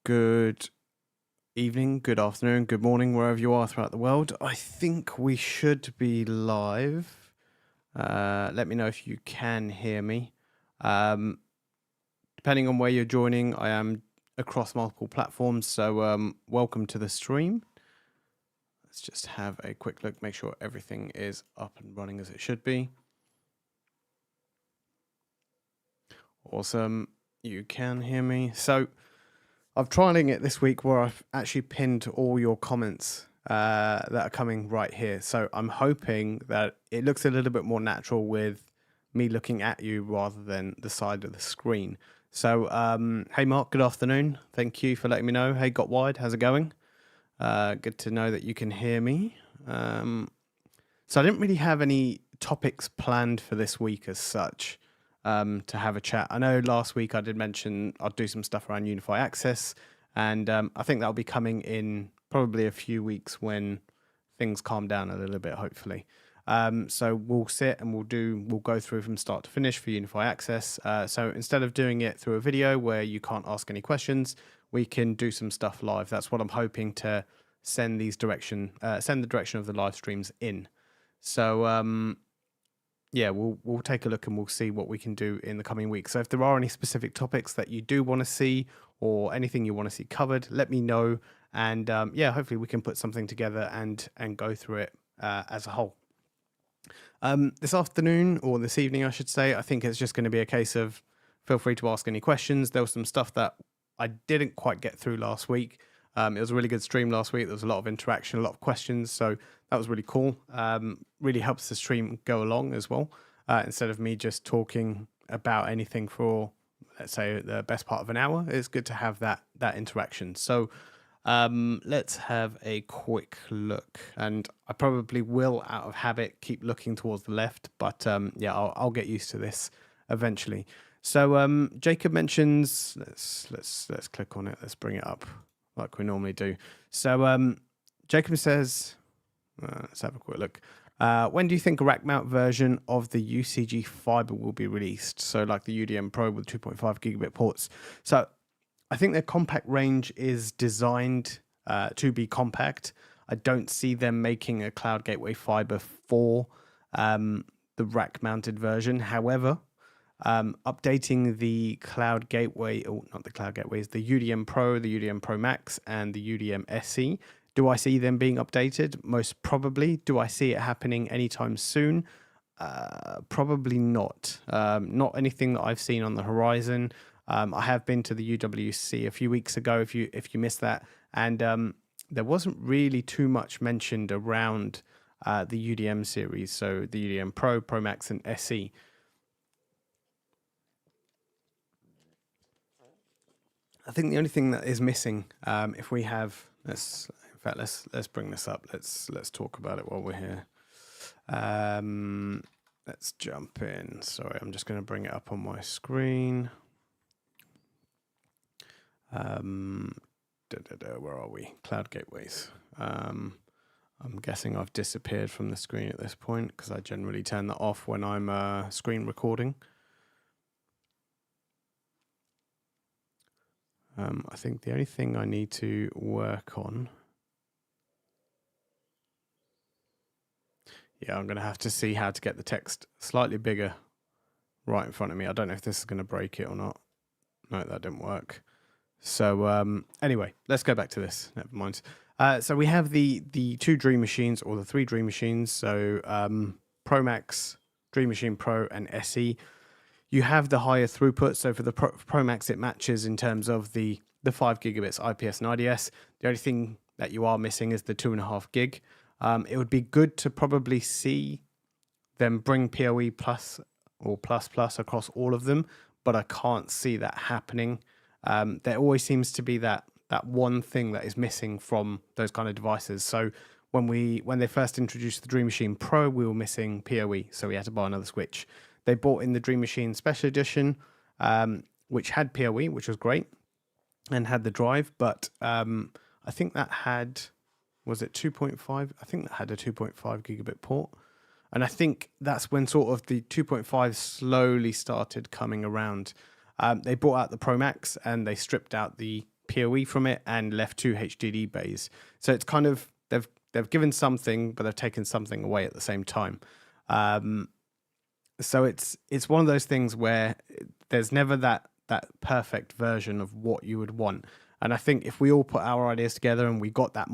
Good evening, good afternoon, good morning, wherever you are throughout the world. I think we should be live. Let me know if you can hear me. Depending on where you're joining, I am across multiple platforms, so welcome to the stream. Let's just have a quick look, make sure everything is up and running as it should be. Awesome, you can hear me. So I'm trying it this week where I've actually pinned all your comments that are coming right here. So I'm hoping that it looks a little bit more natural with me looking at you rather than the side of the screen. So, hey Mark, good afternoon. Thank you for letting me know. Hey, Got Wide, how's it going? Good to know that you can hear me. So I didn't really have any topics planned for this week as such. To have a chat. I know last week I did mention I'd do some stuff around UniFi access, and I think that'll be coming in probably a few weeks when things calm down a little bit, hopefully. So we'll sit and we'll go through from start to finish for UniFi access. So instead of doing it through a video where you can't ask any questions, we can do some stuff live. That's what I'm hoping to send the direction of the live streams in. So yeah, we'll take a look and we'll see what we can do in the coming weeks. So if there are any specific topics that you do want to see or anything you want to see covered, let me know. And yeah, hopefully we can put something together and go through it as a whole. This afternoon, or this evening, I should say, I think it's just going to be a case of feel free to ask any questions. There was some stuff that I didn't quite get through last week. It was a really good stream last week. There was a lot of interaction, a lot of questions. So that was really cool. Really helps the stream go along as well. Instead of me just talking about anything for, let's say, the best part of an hour, it's good to have that interaction. So let's have a quick look. And I probably will, out of habit, keep looking towards the left. But yeah, I'll get used to this eventually. So Jacob mentions, let's click on it. Let's bring it up like we normally do. So Jacob says, let's have a quick look. When do you think a rack mount version of the UCG fiber will be released? So like the UDM Pro with 2.5 gigabit ports. So I think their compact range is designed to be compact. I don't see them making a cloud gateway fiber for the rack mounted version. However, updating the cloud gateway, or not the cloud gateways, the UDM Pro, the UDM Pro Max, and the UDM SE. Do I see them being updated? Most probably. Do I see it happening anytime soon? Probably not. Not anything that I've seen on the horizon. I have been to the UWC a few weeks ago, if you missed that, and there wasn't really too much mentioned around the UDM series, so the UDM Pro, Pro Max, and SE. I think the only thing that is missing, if we have, let's bring this up. Let's talk about it while we're here. Let's jump in. Sorry, I'm just going to bring it up on my screen. Where are we? Cloud gateways. I'm guessing I've disappeared from the screen at this point because I generally turn that off when I'm screen recording. I think the only thing I need to work on. Yeah, I'm going to have to see how to get the text slightly bigger right in front of me. I don't know if this is going to break it or not. No, that didn't work. So anyway, let's go back to this. Never mind. So we have the two Dream Machines, or the three Dream Machines. So Pro Max, Dream Machine Pro, and SE. You have the higher throughput. So for the Pro Max, it matches in terms of the 5 gigabits IPS and IDS. The only thing that you are missing is the 2.5 gig. It would be good to probably see them bring PoE plus or plus across all of them, but I can't see that happening. There always seems to be that one thing that is missing from those kind of devices. So when they first introduced the Dream Machine Pro, we were missing PoE, so we had to buy another switch. They bought in the Dream Machine Special Edition, which had PoE, which was great, and had the drive, but I think that had, was it 2.5? I think that had a 2.5 gigabit port. And I think that's when sort of the 2.5 slowly started coming around. They brought out the Pro Max and they stripped out the PoE from it and left 2 HDD bays. So it's kind of they've given something, but they've taken something away at the same time. So it's one of those things where there's never that perfect version of what you would want. And I think if we all put our ideas together and we got that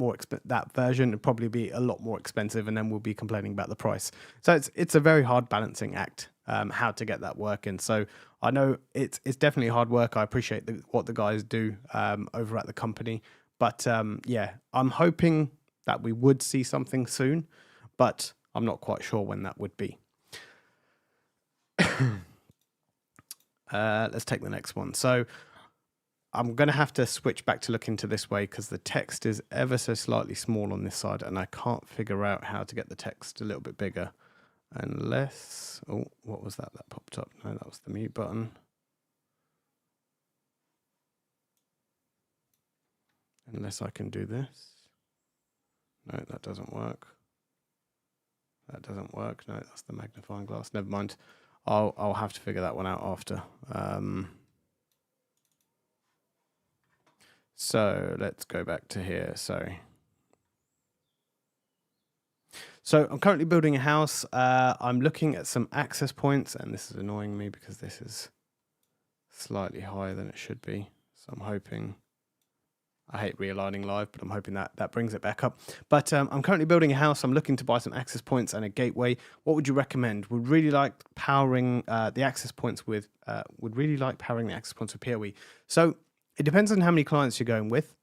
that version, it'd probably be a lot more expensive, and then we'll be complaining about the price. So it's a very hard balancing act, how to get that working. So I know it's definitely hard work. I appreciate what the guys do over at the company, but yeah, I'm hoping that we would see something soon, but I'm not quite sure when that would be. Let's take the next one. So I'm going to have to switch back to look into this way because the text is ever so slightly small on this side, and I can't figure out how to get the text a little bit bigger. Unless, oh, what was that popped up? No, that was the mute button. Unless I can do this. No, that doesn't work. That doesn't work. No, that's the magnifying glass. Never mind. I'll have to figure that one out after. So let's go back to here. Sorry. So I'm currently building a house. I'm looking at some access points, and this is annoying me because this is slightly higher than it should be. So I'm hoping, I hate realigning live, but I'm hoping that brings it back up. But I'm currently building a house. I'm looking to buy some access points and a gateway. What would you recommend? Would really like powering the access points with PoE. So it depends on how many clients you're going with.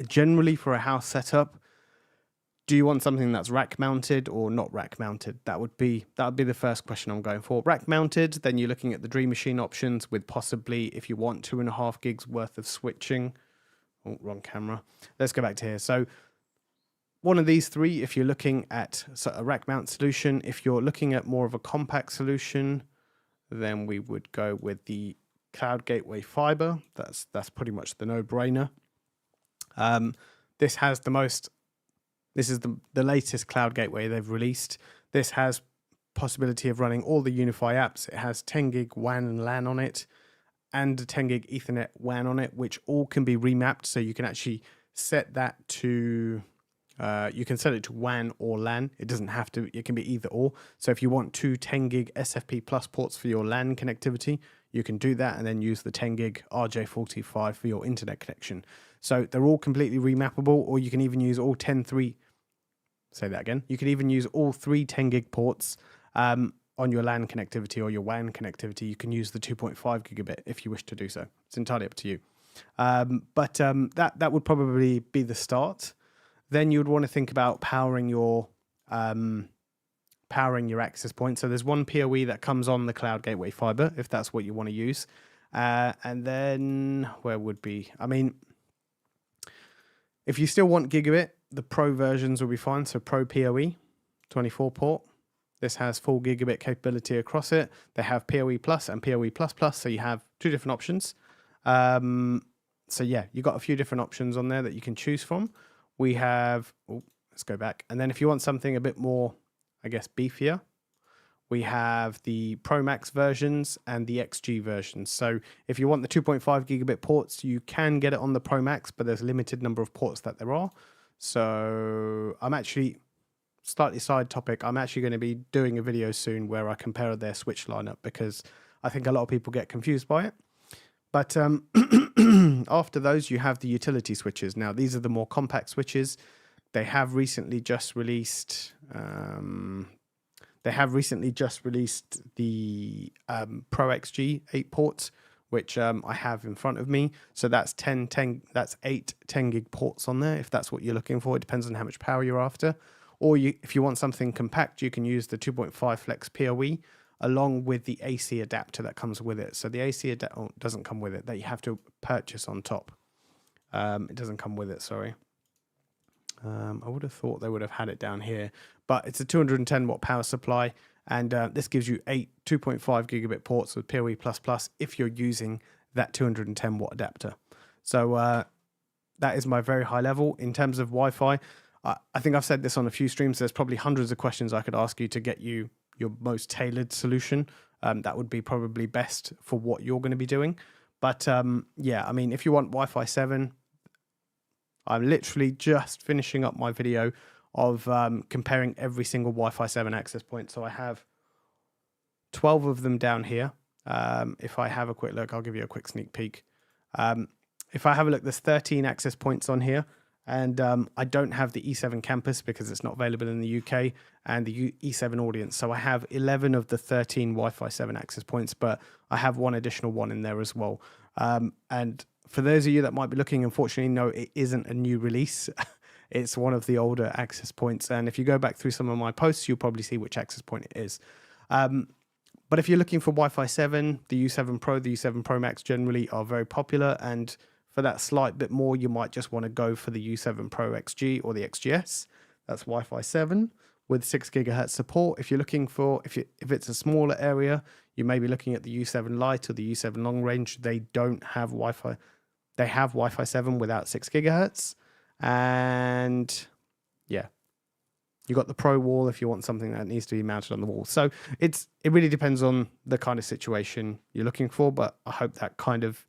Generally, for a house setup, do you want something that's rack mounted or not rack mounted? That would be the first question I'm going for. Rack mounted, then you're looking at the Dream Machine options with possibly, if you want, 2.5 gigs worth of switching. Oh, wrong camera. Let's go back to here. So one of these three, if you're looking at a rack mount solution, if you're looking at more of a compact solution, then we would go with the Cloud Gateway Fiber. That's pretty much the no-brainer. This is the latest cloud gateway they've released. This has possibility of running all the UniFi apps. It has 10 gig WAN and LAN on it, and a 10 gig Ethernet WAN on it, which all can be remapped. So you can actually set that to, you can set it to WAN or LAN. It doesn't have to, it can be either or. So if you want 2 10 gig SFP plus ports for your LAN connectivity, you can do that and then use the 10 gig RJ45 for your internet connection. So they're all completely remappable, or you can even use all 10.3. Say that again. You can even use all 3 10 gig ports on your LAN connectivity or your WAN connectivity. You can use the 2.5 gigabit if you wish to do so. It's entirely up to you. But that would probably be the start. Then you would want to think about powering your access point. So there's one PoE that comes on the Cloud Gateway Fiber, if that's what you want to use. And then where would be? I mean, if you still want gigabit, the Pro versions will be fine. So Pro PoE, 24 port. This has full gigabit capability across it. They have PoE Plus and PoE Plus Plus, so you have 2 different options. So yeah, you've got a few different options on there that you can choose from. We have, let's go back. And then if you want something a bit more, I guess, beefier, we have the Pro Max versions and the XG versions. So if you want the 2.5 gigabit ports, you can get it on the Pro Max, but there's a limited number of ports that there are. So I'm actually, slightly side topic, I'm actually going to be doing a video soon where I compare their switch lineup because I think a lot of people get confused by it. But after those, you have the utility switches. Now, these are the more compact switches. They have recently just released the Pro XG 8 ports, which I have in front of me. So that's 8 10 gig ports on there, if that's what you're looking for. It depends on how much power you're after. Or if you want something compact, you can use the 2.5 flex PoE along with the AC adapter that comes with it. So the AC adapter doesn't come with it, that you have to purchase on top. It doesn't come with it, sorry. I would have thought they would have had it down here, but it's a 210 watt power supply, and this gives you 8 2.5 gigabit ports with PoE++ if you're using that 210 watt adapter. So that is my very high level. In terms of Wi-Fi, I think I've said this on a few streams, there's probably hundreds of questions I could ask you to get you your most tailored solution. That would be probably best for what you're going to be doing. But yeah, I mean, if you want Wi-Fi 7, I'm literally just finishing up my video of comparing every single Wi-Fi 7 access point. So I have 12 of them down here. If I have a quick look, I'll give you a quick sneak peek. If I have a look, there's 13 access points on here. And I don't have the E7 campus because it's not available in the UK, and the E7 audience. So I have 11 of the 13 Wi-Fi 7 access points, but I have one additional one in there as well. And for those of you that might be looking, unfortunately, no, it isn't a new release. It's one of the older access points. And if you go back through some of my posts, you'll probably see which access point it is. But if you're looking for Wi-Fi 7, the U7 Pro, the U7 Pro Max generally are very popular, and for that slight bit more, you might just want to go for the U7 Pro XG or the XGS. That's Wi-Fi 7 with 6 gigahertz support. If you're looking for, if it's a smaller area, you may be looking at the U7 Lite or the U7 Long Range. They don't have Wi-Fi. They have Wi-Fi 7 without 6 gigahertz. And yeah, you got the Pro wall if you want something that needs to be mounted on the wall. So it really depends on the kind of situation you're looking for, but I hope that kind of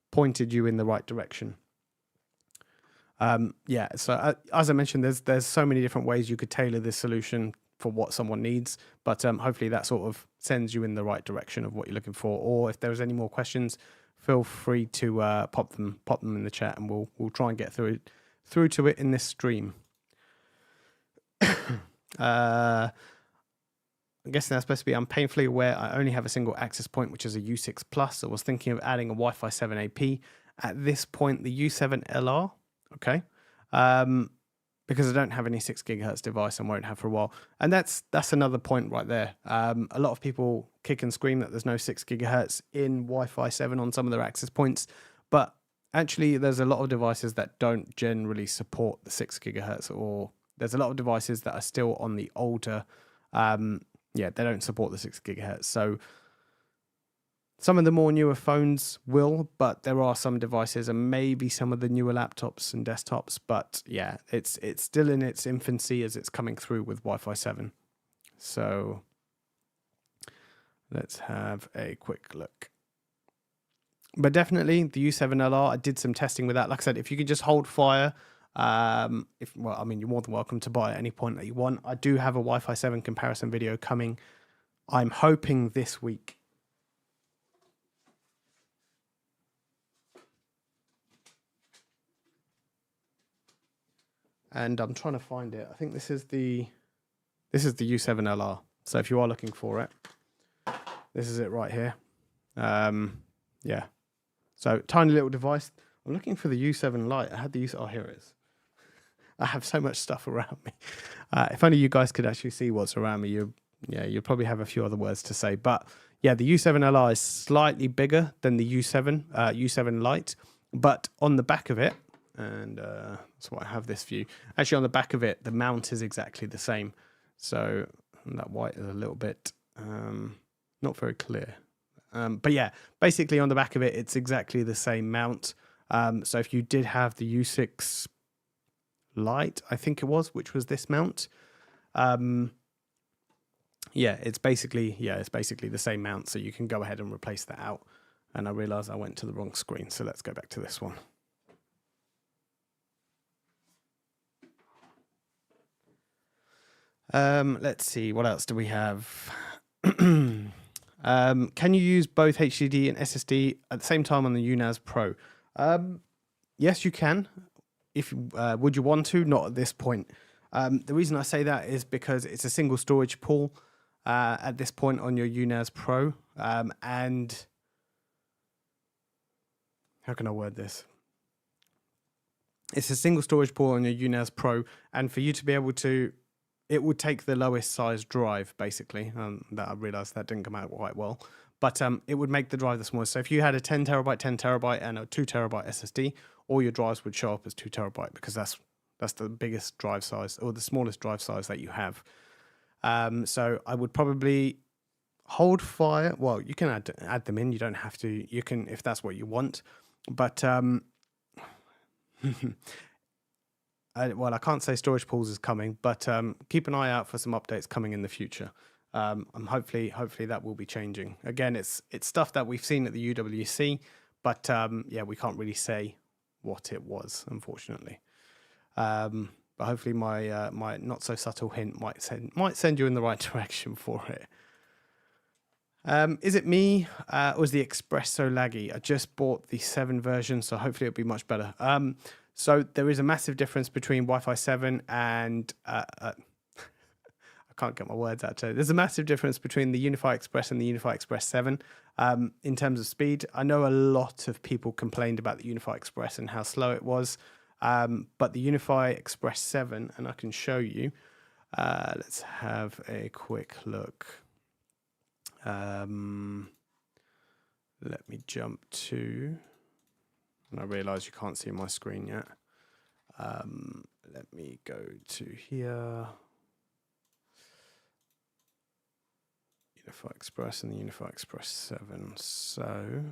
pointed you in the right direction. Yeah, so as I mentioned, there's so many different ways you could tailor this solution for what someone needs, but hopefully that sort of sends you in the right direction of what you're looking for. Or if there's any more questions, feel free to pop them in the chat, and we'll try and get through to it in this stream. I'm guessing that's supposed to be, I'm painfully aware I only have a single access point, which is a U6 Plus. I was thinking of adding a Wi-Fi 7 AP. At this point, the U7 LR, okay, because I don't have any 6 gigahertz device and won't have for a while. And that's another point right there. A lot of people kick and scream that there's no 6 gigahertz in Wi-Fi 7 on some of their access points, but actually there's a lot of devices that don't generally support the 6 gigahertz, or there's a lot of devices that are still on the older, yeah, they don't support the 6 gigahertz. So some of the more newer phones will, but there are some devices and maybe some of the newer laptops and desktops. But yeah, it's still in its infancy as it's coming through with Wi-Fi 7. So let's have a quick look. But definitely the U7LR, I did some testing with that. Like I said, if you could just hold fire, well, I mean, you're more than welcome to buy at any point that you want. I do have a Wi-Fi 7 comparison video coming, I'm hoping this week. And I'm trying to find it. I think this is the U7LR. So if you are looking for it, this is it right here. Yeah. So tiny little device. I'm looking for the U7 Lite. I had the oh, here it is. I have so much stuff around me. If only you guys could actually see what's around me, you'd probably have a few other words to say. But yeah, the U7LR is slightly bigger than the U7 Lite, but on the back of it, and that's why I have this view. Actually, on the back of it, the mount is exactly the same. So that white is a little bit not very clear. But yeah, basically on the back of it, it's exactly the same mount. So if you did have the U6 Lite, I think it was, which was this mount, yeah, it's basically the same mount. So you can go ahead and replace that out. And I realized I went to the wrong screen, so let's go back to this one. Let's see, what else do we have? Can you use both HDD and SSD at the same time on the UNAS Pro? Yes, you can. If would you want to? Not at this point. The reason I say that is because it's a single storage pool at this point on your UNAS Pro. And how can I word this? It's a single storage pool on your UNAS Pro, and for you to be able to, it would take the lowest size drive, basically. That I realized that didn't come out quite well. But it would make the drive the smallest. So if you had a 10 terabyte and a 2 terabyte SSD, all your drives would show up as 2 terabyte because that's the biggest drive size, or the smallest drive size that you have. So I would probably hold fire. Well, you can add them in. You don't have to. You can, if that's what you want. But well, I can't say storage pools is coming, but keep an eye out for some updates coming in the future. Hopefully that will be changing. Again, it's stuff that we've seen at the UWC, But yeah, we can't really say what it was, unfortunately. But hopefully my my not so subtle hint might send you in the right direction for it. Is it me or is the Express so laggy? I just bought the 7 version, so hopefully it'll be much better. So there is a massive difference between Wi-Fi 7 and I can't get my words out today. There's a massive difference between the UniFi Express and the UniFi Express 7 in terms of speed. I know a lot of people complained about the UniFi Express and how slow it was, but the UniFi Express 7, and I can show you. Let's have a quick look. Let me jump to, and I realize you can't see my screen yet. Let me go to here. UniFi Express and the UniFi Express 7. So,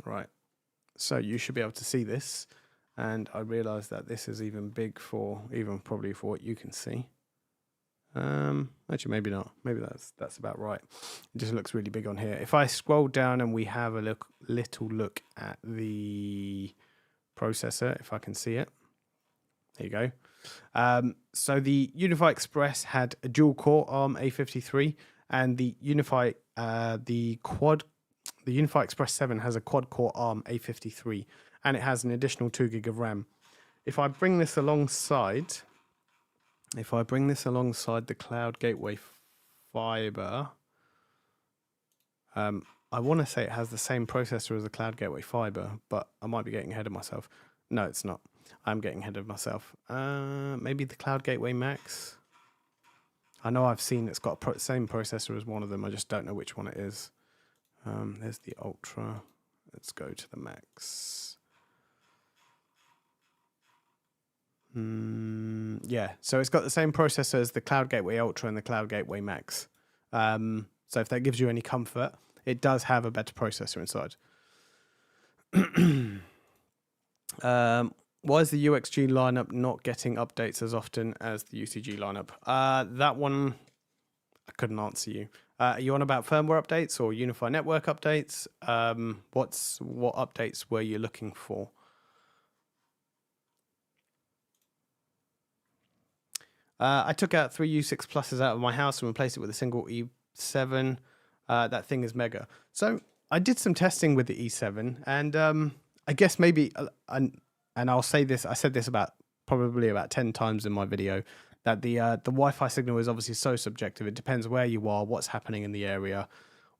right. So you should be able to see this. And I realize that this is even big for, even probably for what you can see. Actually, maybe not. Maybe that's about right. It just looks really big on here. If I scroll down and we have a little look at the processor, if I can see it. There you go. So the UniFi Express had a dual core ARM A53, and the UniFi UniFi Express 7 has a quad core ARM A53, and it has an additional 2 gig of RAM. If I bring this alongside the Cloud Gateway Fiber, I want to say it has the same processor as the Cloud Gateway Fiber, but I might be getting ahead of myself. No, it's not. I'm getting ahead of myself. Maybe the Cloud Gateway Max. I know I've seen it's got the same processor as one of them. I just don't know which one it is. There's the Ultra. Let's go to the Max. Yeah, so it's got the same processor as the Cloud Gateway Ultra and the Cloud Gateway Max. So if that gives you any comfort, it does have a better processor inside. Why is the UXG lineup not getting updates as often as the UCG lineup? That one, I couldn't answer you. Are you on about firmware updates or UniFi network updates? What updates were you looking for? I took out 3 U6 pluses out of my house and replaced it with a single E7. That thing is mega. So I did some testing with the E7, and I guess maybe, and I'll say this, I said this probably about 10 times in my video, that the Wi-Fi signal is obviously so subjective. It depends where you are, what's happening in the area,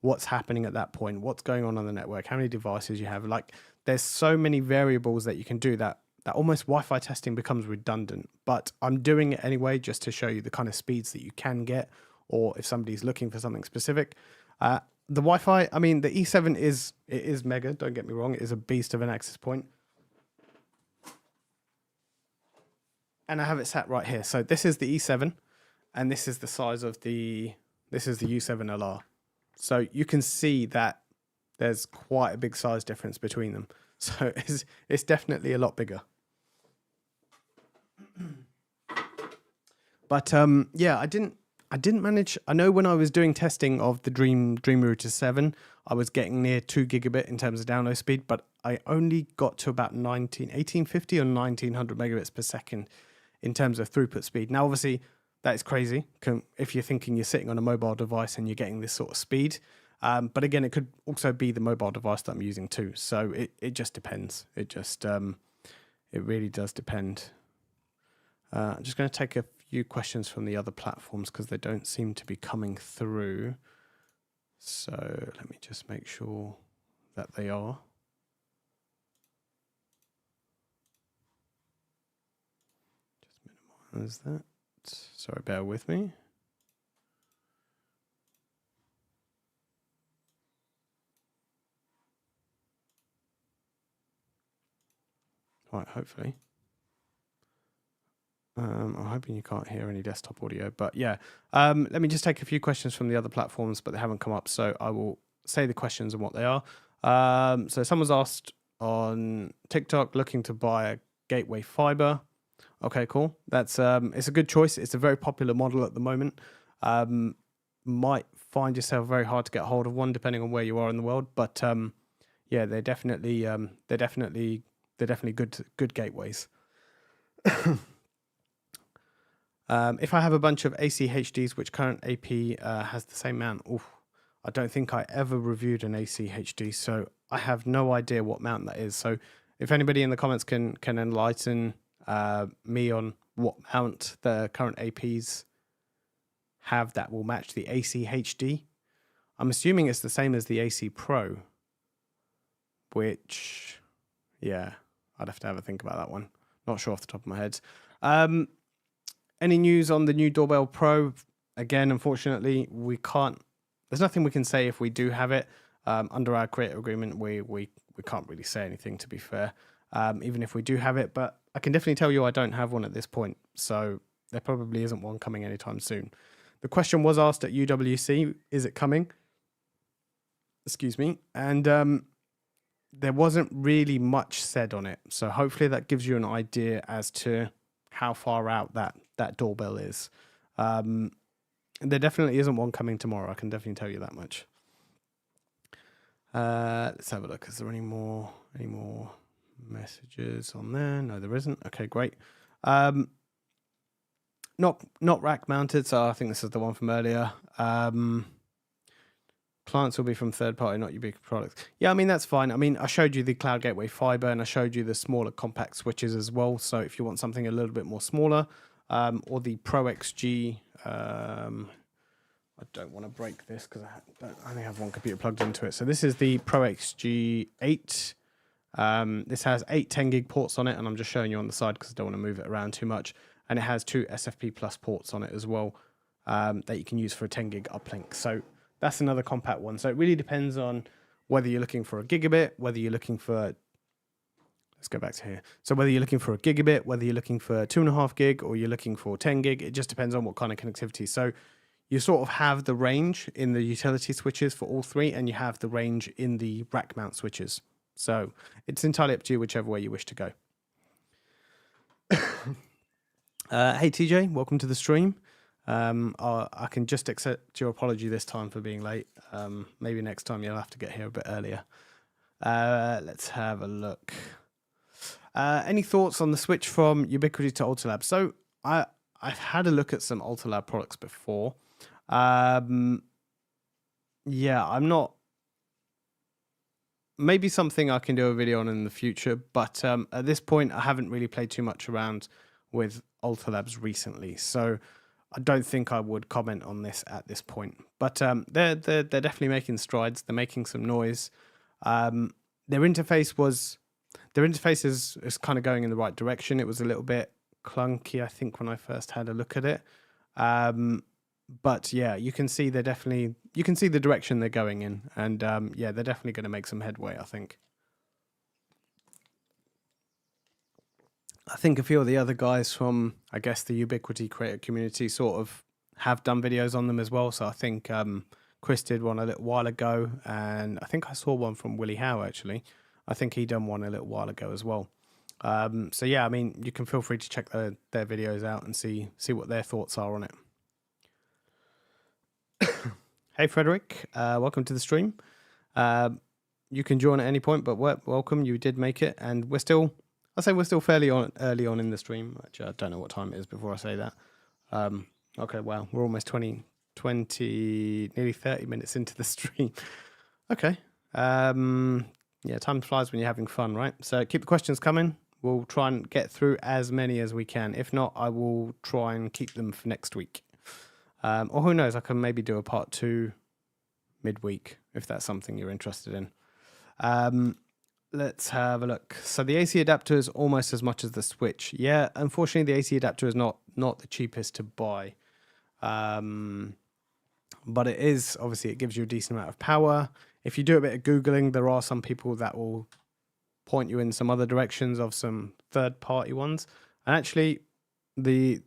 what's happening at that point, what's going on the network, how many devices you have. Like, there's so many variables that you can do that almost Wi-Fi testing becomes redundant. But I'm doing it anyway just to show you the kind of speeds that you can get, or if somebody's looking for something specific. The Wi-Fi, I mean, the E7 is mega, don't get me wrong. It is a beast of an access point. And I have it sat right here. So this is the E7, and this is the size of this is the U7LR. So you can see that there's quite a big size difference between them. So it's definitely a lot bigger. But yeah, I didn't manage. I know when I was doing testing of the Dream Router 7, I was getting near 2 gigabit in terms of download speed, but I only got to about 1850 or 1900 megabits per second in terms of throughput speed. Now, obviously, that is crazy if you're thinking you're sitting on a mobile device and you're getting this sort of speed. But again, it could also be the mobile device that I'm using too. So it just depends. It really does depend. I'm just going to take a few questions from the other platforms because they don't seem to be coming through. So let me just make sure that they are. Just minimize that. Sorry, bear with me. Right, hopefully. I'm hoping you can't hear any desktop audio, but yeah. Let me just take a few questions from the other platforms, but they haven't come up, so I will say the questions and what they are. So someone's asked on TikTok, looking to buy a gateway fiber. Okay, cool. That's it's a good choice. It's a very popular model at the moment. Might find yourself very hard to get hold of one, depending on where you are in the world. But yeah, they're definitely good gateways. If I have a bunch of ACHDs, which current AP has the same mount? Oof, I don't think I ever reviewed an ACHD, so I have no idea what mount that is. So if anybody in the comments can enlighten me on what mount the current APs have that will match the ACHD, I'm assuming it's the same as the AC Pro, which, yeah, I'd have to have a think about that one. Not sure off the top of my head. Any news on the new Doorbell Pro? Again, unfortunately, we can't. There's nothing we can say if we do have it. Under our creator agreement, we can't really say anything, to be fair, even if we do have it. But I can definitely tell you I don't have one at this point, so there probably isn't one coming anytime soon. The question was asked at UWC, is it coming? Excuse me. And there wasn't really much said on it. So hopefully that gives you an idea as to how far out that doorbell is. There definitely isn't one coming tomorrow. I can definitely tell you that much. Let's have a look. Is there any more messages on there? No, there isn't. Okay, great. Not rack mounted, so I think this is the one from earlier. Clients will be from third party, not Ubiquiti products. Yeah, I mean, that's fine. I mean, I showed you the Cloud Gateway Fiber and I showed you the smaller compact switches as well. So if you want something a little bit more smaller, or the Pro XG, I don't want to break this because I only have one computer plugged into it. So this is the Pro XG 8. This has 8 10 gig ports on it, and I'm just showing you on the side because I don't want to move it around too much. And it has 2 SFP plus ports on it as well, that you can use for a 10 gig uplink. So that's another compact one. So it really depends on whether you're looking for a gigabit, whether you're looking for, let's go back to here. So whether you're looking for a gigabit, whether you're looking for 2.5 gig, or you're looking for 10 gig, it just depends on what kind of connectivity. So you sort of have the range in the utility switches for all three, and you have the range in the rack mount switches. So it's entirely up to you, whichever way you wish to go. Hey TJ, welcome to the stream. I can just accept your apology this time for being late. Maybe next time you'll have to get here a bit earlier. Let's have a look. Any thoughts on the switch from Ubiquiti to Ultralab? So I've had a look at some Ultralab products before. Yeah, I'm not. Maybe something I can do a video on in the future, but at this point, I haven't really played too much around with Ultralabs recently, so I don't think I would comment on this at this point. But they're definitely making strides. They're making some noise. Their interface is kind of going in the right direction. It was a little bit clunky, I think, when I first had a look at it. But yeah, you can see the direction they're going in, and yeah, they're definitely going to make some headway, I think. I think a few of the other guys from, I guess, the Ubiquiti creator community sort of have done videos on them as well. So I think Chris did one a little while ago, and I think I saw one from Willie Howe, actually. I think he done one a little while ago as well. So yeah, I mean, you can feel free to check their videos out and see what their thoughts are on it. Hey, Frederick, welcome to the stream. You can join at any point, but welcome. You did make it, and we're still fairly early on in the stream. Actually, I don't know what time it is before I say that. Okay, well, we're almost 20, nearly 30 minutes into the stream. Okay. Yeah, time flies when you're having fun, right? So keep the questions coming. We'll try and get through as many as we can. If not, I will try and keep them for next week. Or who knows, I can maybe do a part 2 midweek, if that's something you're interested in. Let's have a look. So the AC adapter is almost as much as the switch. Yeah, unfortunately, the AC adapter is not the cheapest to buy. But it is, obviously, it gives you a decent amount of power. If you do a bit of Googling, there are some people that will point you in some other directions of some third-party ones. And actually, the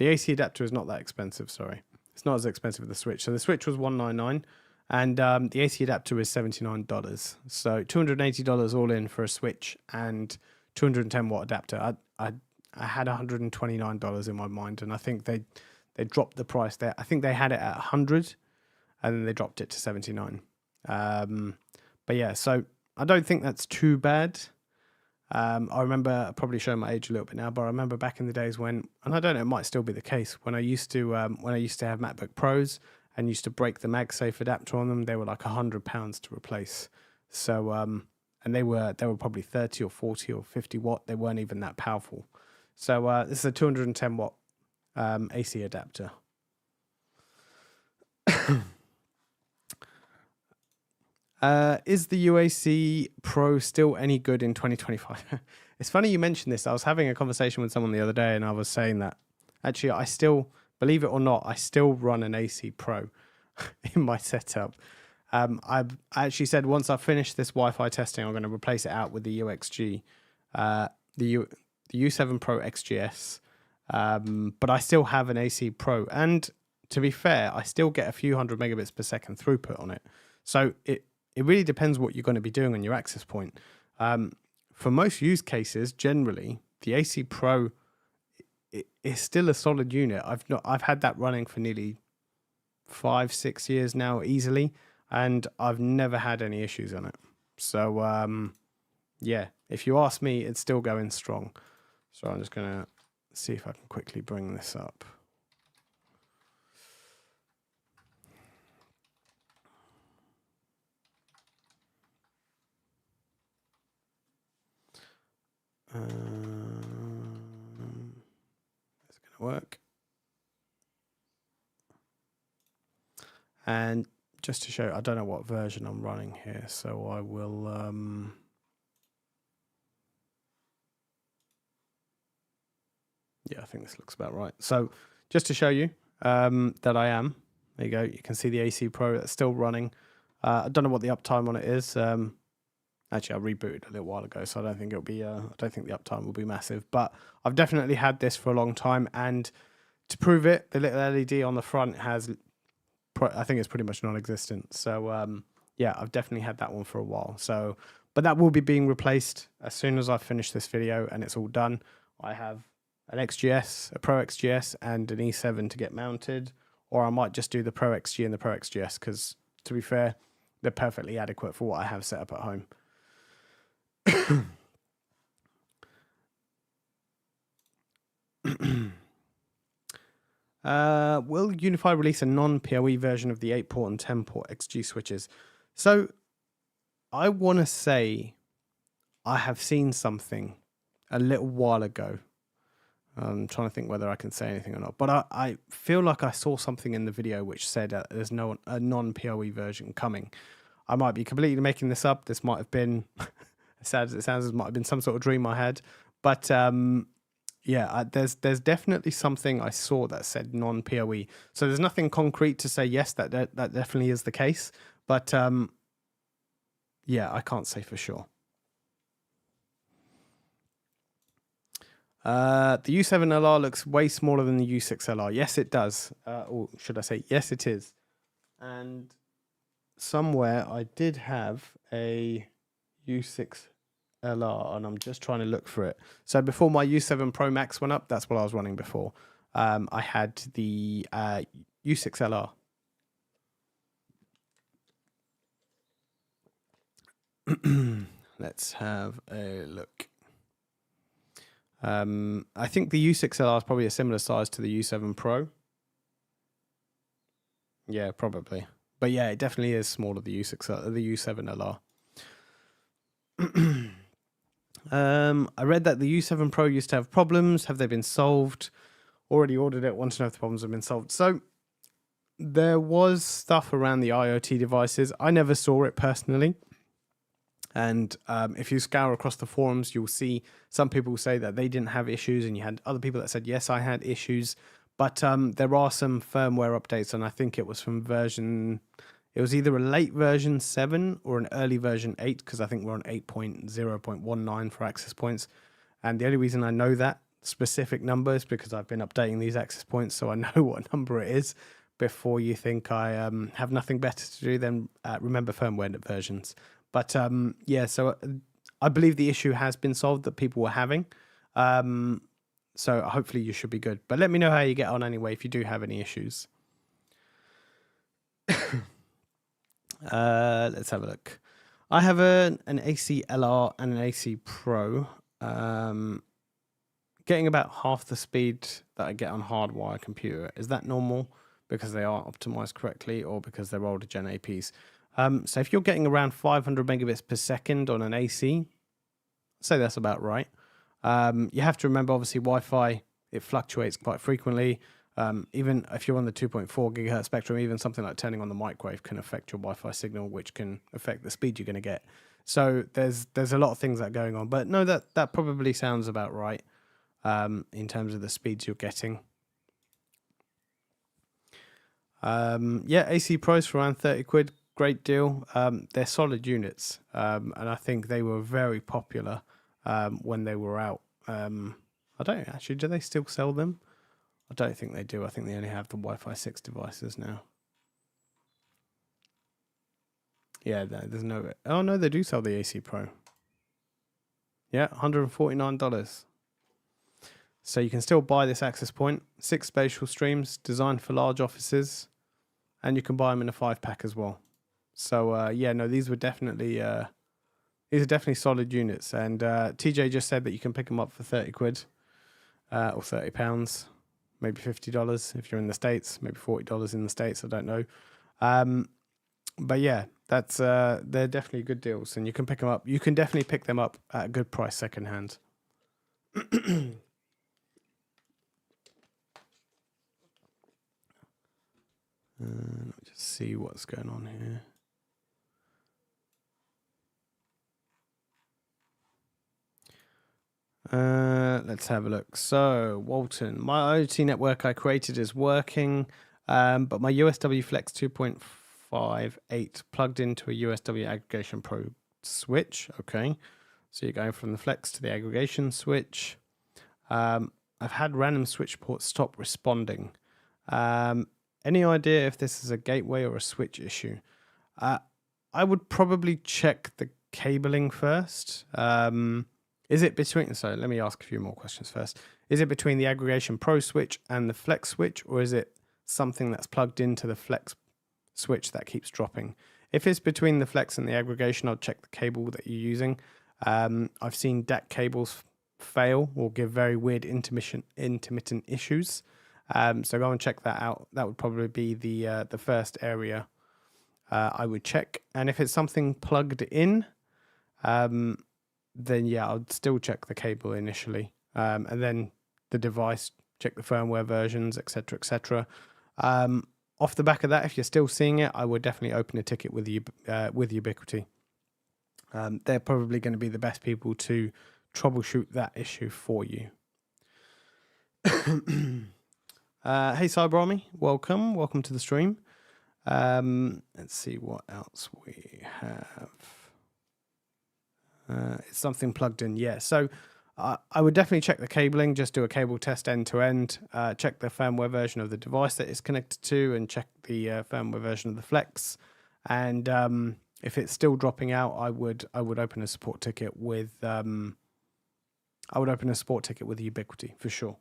AC adapter is not that expensive, sorry. It's not as expensive as the switch. So the switch was $199, and the AC adapter is $79. So $280 all in for a switch and 210 watt adapter. I had $129 in my mind, and I think they they dropped the price there. I think they had it at 100 and then they dropped it to 79. But yeah, so I don't think that's too bad. I remember probably showing my age a little bit now, but I remember back in the days when, and I don't know, it might still be the case, when I used to have MacBook Pros and used to break the MagSafe adapter on them, they were like £100 to replace. So and they were probably 30 or 40 or 50 watt. They weren't even that powerful. So this is a 210 watt AC adapter. Is the UAC Pro still any good in 2025? It's funny you mentioned this. I was having a conversation with someone the other day and I was saying that actually I still, believe it or not, I still run an AC Pro in my setup. I actually said once I finish this Wi-Fi testing, I'm going to replace it out with the UXG, the U7 Pro XGS. But I still have an AC Pro. And to be fair, I still get a few hundred megabits per second throughput on it. So it really depends what you're going to be doing on your access point. For most use cases, generally, the AC Pro is still a solid unit. I've had that running for nearly 5-6 years now easily, and I've never had any issues on it. So yeah, if you ask me, it's still going strong. So I'm just going to see if I can quickly bring this up. It's going to work. And just to show, I don't know what version I'm running here, so I will yeah, I think this looks about right. So just to show you that I am, there you go, you can see the AC Pro that's still running. I don't know what the uptime on it is. Actually, I rebooted a little while ago, so I don't think it'll be. I don't think the uptime will be massive. But I've definitely had this for a long time, and to prove it, the little LED on the front has, I think it's pretty much non-existent. So yeah, I've definitely had that one for a while. So, but that will be being replaced as soon as I finish this video and it's all done. I have an XGS, a Pro XGS, and an E7 to get mounted, or I might just do the Pro XG and the Pro XGS because, to be fair, they're perfectly adequate for what I have set up at home. Will UniFi release a non-PoE version of the 8-port and 10-port XG switches? So I want to say I have seen something a little while ago. I'm trying to think whether I can say anything or not, but I feel like I saw something in the video which said there's a non-PoE version coming. I might be completely making this up. This might have been, as sad as it sounds, it might have been some sort of dream I had. But yeah, there's definitely something I saw that said non-PoE. So there's nothing concrete to say yes, that definitely is the case. But yeah, I can't say for sure. The U7LR looks way smaller than the U6LR. Yes, it does. Or should I say, yes, it is. And somewhere I did have a U6LR, and I'm just trying to look for it. So before my U7 Pro Max went up, that's what I was running before. I had the U6LR. Let's have a look. I think the U6LR is probably a similar size to the U7 Pro. Yeah, probably. But yeah, it definitely is smaller, the U7LR. I read that the U7 Pro used to have problems. Have they been solved? Already ordered it. Want to know if the problems have been solved. So there was stuff around the IoT devices. I never saw it personally. And if you scour across the forums, you'll see some people say that they didn't have issues, and you had other people that said, yes, I had issues. But there are some firmware updates, and I think it was from it was either a late version 7 or an early version 8, because I think we're on 8.0.19 for access points. And the only reason I know that specific number is because I've been updating these access points, so I know what number it is before you think I have nothing better to do than remember firmware versions. But yeah, so I believe the issue has been solved that people were having. So hopefully you should be good. But let me know how you get on anyway if you do have any issues. Let's have a look. I have an AC LR and an AC Pro. Getting about half the speed that I get on hardwire computer. Is that normal because they are optimized correctly or because they're older gen APs? So if you're getting around 500 megabits per second on an AC, I'd say that's about right. You have to remember, obviously, Wi-Fi, it fluctuates quite frequently. Even if you're on the 2.4 gigahertz spectrum, even something like turning on the microwave can affect your Wi-Fi signal, which can affect the speed you're going to get. So there's a lot of things that are going on. But no, that probably sounds about right in terms of the speeds you're getting. Yeah, AC Pros for around 30 quid. Great deal. They're solid units. And I think they were very popular when they were out. I don't actually, do they still sell them? I don't think they do. I think they only have the Wi-Fi 6 devices now. Yeah, there's no... Oh, no, they do sell the AC Pro. Yeah, $149. So you can still buy this access point. 6 spatial streams designed for large offices. And you can buy them in a 5-pack as well. So, yeah, no, these were definitely... these are definitely solid units. And TJ just said that you can pick them up for 30 quid. Or £30. Maybe $50 if you're in the States, maybe $40 in the States, I don't know. But yeah, that's they're definitely good deals, and you can pick them up. You can definitely pick them up at a good price secondhand. Let me just see what's going on here. Let's have a look. So, Walton, my IoT network I created is working, but my USW Flex 2.58 plugged into a USW Aggregation Pro switch. Okay, so you're going from the Flex to the aggregation switch. I've had random switch ports stop responding. Any idea if this is a gateway or a switch issue? I would probably check the cabling first. Is it between... So let me ask a few more questions first. Is it between the Aggregation Pro switch and the Flex switch, or is it something that's plugged into the Flex switch that keeps dropping? If it's between the Flex and the aggregation, I'll check the cable that you're using. I've seen DAC cables fail or give very weird intermittent issues. So go and check that out. That would probably be the first area I would check. And if it's something plugged in... then yeah, I'd still check the cable initially, and then the device, check the firmware versions, etc., etc. Off the back of that, if you're still seeing it, I would definitely open a ticket with Ubiquiti. They're probably going to be the best people to troubleshoot that issue for you. Hey, Cyberarmy, welcome to the stream. Let's see what else we have. It's something plugged in, yeah. So I would definitely check the cabling, just do a cable test end to end, check the firmware version of the device that it's connected to, and check the firmware version of the Flex. And if it's still dropping out, I would open a support ticket with Ubiquiti for sure.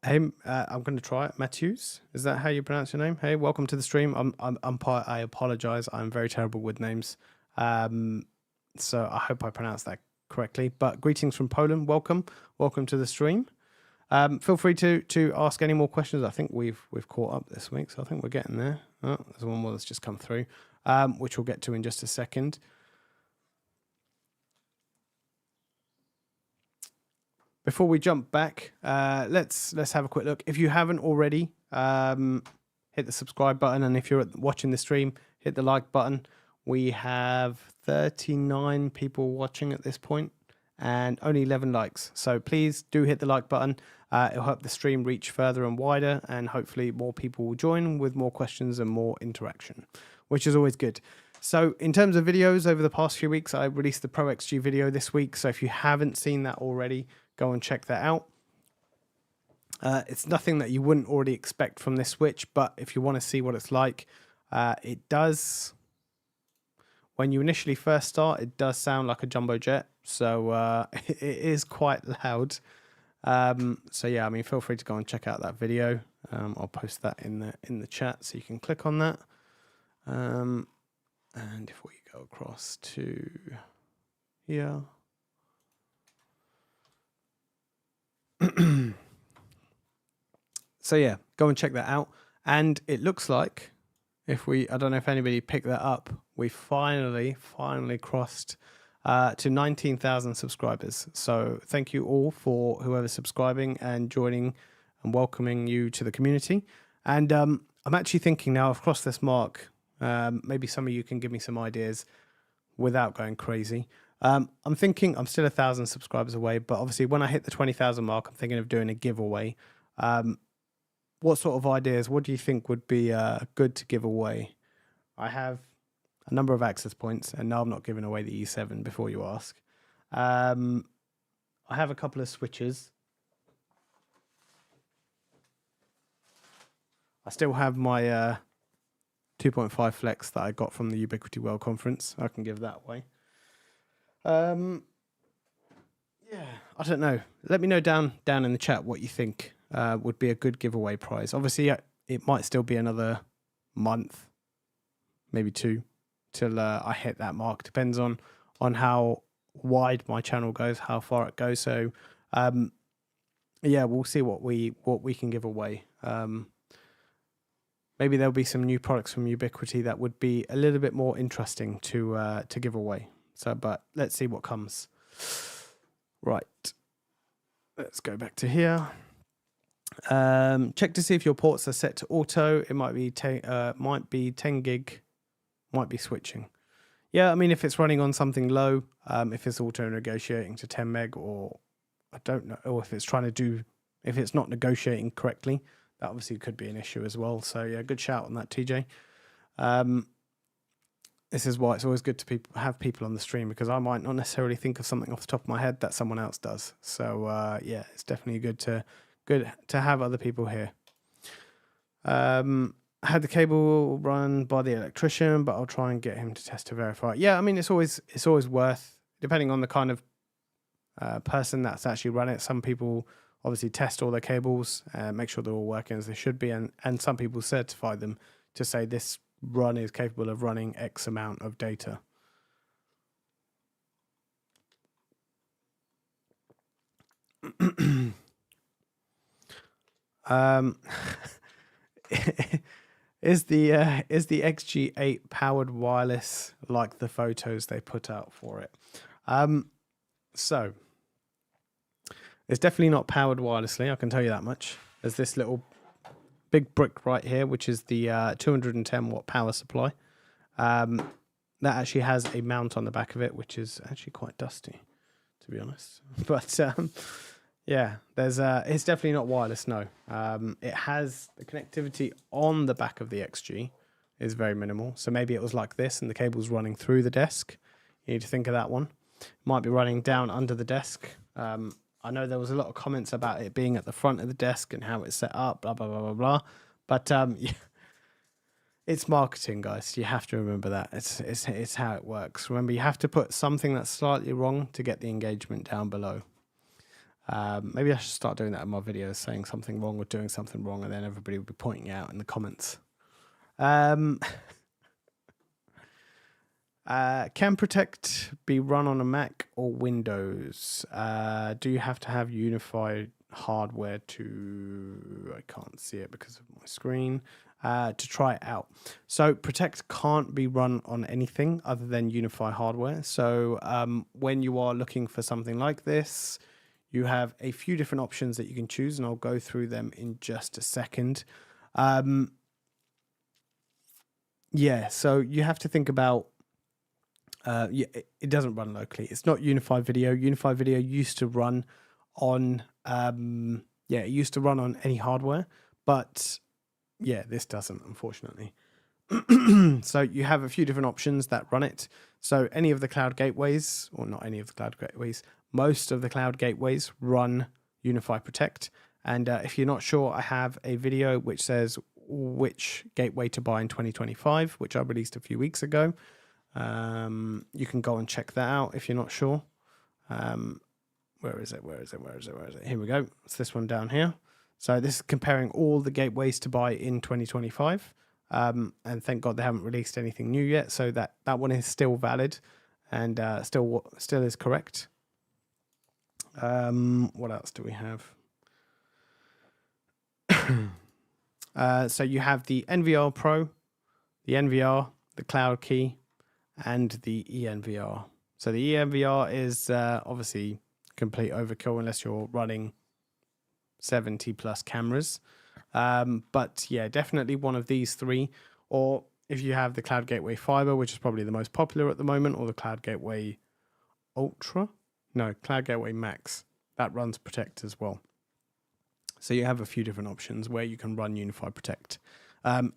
Hey, I'm going to try it. Matthews, is that how you pronounce your name? Hey, welcome to the stream. I apologize. I'm very terrible with names. So I hope I pronounced that correctly. But greetings from Poland. Welcome to the stream. Feel free to ask any more questions. I think we've caught up this week, so I think we're getting there. Oh, there's one more that's just come through, which we'll get to in just a second. Before we jump back, let's have a quick look. If you haven't already, hit the subscribe button, and if you're watching the stream, hit the like button. We have 39 people watching at this point, and only 11 likes. So please do hit the like button. It'll help the stream reach further and wider, and hopefully more people will join with more questions and more interaction, which is always good. So in terms of videos, over the past few weeks, I released the Pro XG video this week. So if you haven't seen that already, go and check that out. It's nothing that you wouldn't already expect from this switch, but if you want to see what it's like, it does... When you initially first start, it does sound like a jumbo jet. so it is quite loud. So yeah, I mean, feel free to go and check out that video. I'll post that in the chat, so you can click on that. And if we go across to here. So yeah, go and check that out. And it looks like I don't know if anybody picked that up, we finally crossed to 19,000 subscribers. So thank you all for whoever's subscribing and joining and welcoming you to the community. And I'm actually thinking now I've crossed this mark. Maybe some of you can give me some ideas without going crazy. I'm thinking I'm still 1,000 subscribers away, but obviously when I hit the 20,000 mark, I'm thinking of doing a giveaway. What sort of ideas? What do you think would be good to give away? I have a number of access points, and no, I'm not giving away the E7 before you ask. I have a couple of switches. I still have my 2.5 flex that I got from the Ubiquiti World Conference. I can give that away. Yeah, I don't know. Let me know down in the chat what you think would be a good giveaway prize. Obviously, it might still be another month, maybe 2, till I hit that mark. Depends on how wide my channel goes, how far it goes. So, yeah, we'll see what we can give away. Maybe there'll be some new products from Ubiquiti that would be a little bit more interesting to give away. So, but let's see what comes. Right, let's go back to here. Check to see if your ports are set to auto. It might be 10 gig, might be switching. Yeah, I mean, if it's running on something low, if it's auto negotiating to 10 meg, or I don't know, or if it's not negotiating correctly, that obviously could be an issue as well. So yeah, good shout on that, TJ. This is why it's always good to have people on the stream, because I might not necessarily think of something off the top of my head that someone else does. So yeah, it's definitely good to have other people here. I had the cable run by the electrician, but I'll try and get him to test to verify. Yeah, I mean, it's always worth, depending on the kind of person that's actually run it. Some people obviously test all their cables, make sure they're all working as they should be, and some people certify them to say this run is capable of running X amount of data. Is the XG8 powered wireless like the photos they put out for it? So it's definitely not powered wirelessly, I can tell you that much. There's this little big brick right here, which is the 210 watt power supply. That actually has a mount on the back of it, which is actually quite dusty, to be honest. But yeah, it's definitely not wireless, no. It has the connectivity on the back of the XG is very minimal. So maybe it was like this and the cable's running through the desk. You need to think of that one. It might be running down under the desk. I know there was a lot of comments about it being at the front of the desk and how it's set up, blah, blah, blah, blah, blah. But yeah, it's marketing, guys. You have to remember that. It's how it works. Remember, you have to put something that's slightly wrong to get the engagement down below. Maybe I should start doing that in my videos, saying something wrong or doing something wrong, and then everybody will be pointing it out in the comments. Can Protect be run on a Mac or Windows? Do you have to have UniFi hardware to... I can't see it because of my screen. To try it out. So Protect can't be run on anything other than UniFi hardware. So when you are looking for something like this, you have a few different options that you can choose, and I'll go through them in just a second. Yeah, so you have to think about, yeah, it doesn't run locally. It's not UniFi Video. UniFi Video used to run on, yeah, it used to run on any hardware, but yeah, this doesn't, unfortunately. So you have a few different options that run it. So any of the cloud gateways, or not any of the cloud gateways, most of the cloud gateways run UniFi Protect. And if you're not sure, I have a video which says which gateway to buy in 2025, which I released a few weeks ago. You can go and check that out if you're not sure. Where is it? Here we go. It's this one down here. So this is comparing all the gateways to buy in 2025. And thank God they haven't released anything new yet. So that one is still valid and still is correct. What else do we have? So you have the NVR Pro, the NVR, the Cloud Key, and the ENVR. So the ENVR is obviously complete overkill unless you're running 70 plus cameras. But yeah, definitely one of these three. Or if you have the Cloud Gateway Fiber, which is probably the most popular at the moment, or the Cloud Gateway Ultra. No, Cloud Gateway Max. That runs Protect as well. So you have a few different options where you can run UniFi Protect.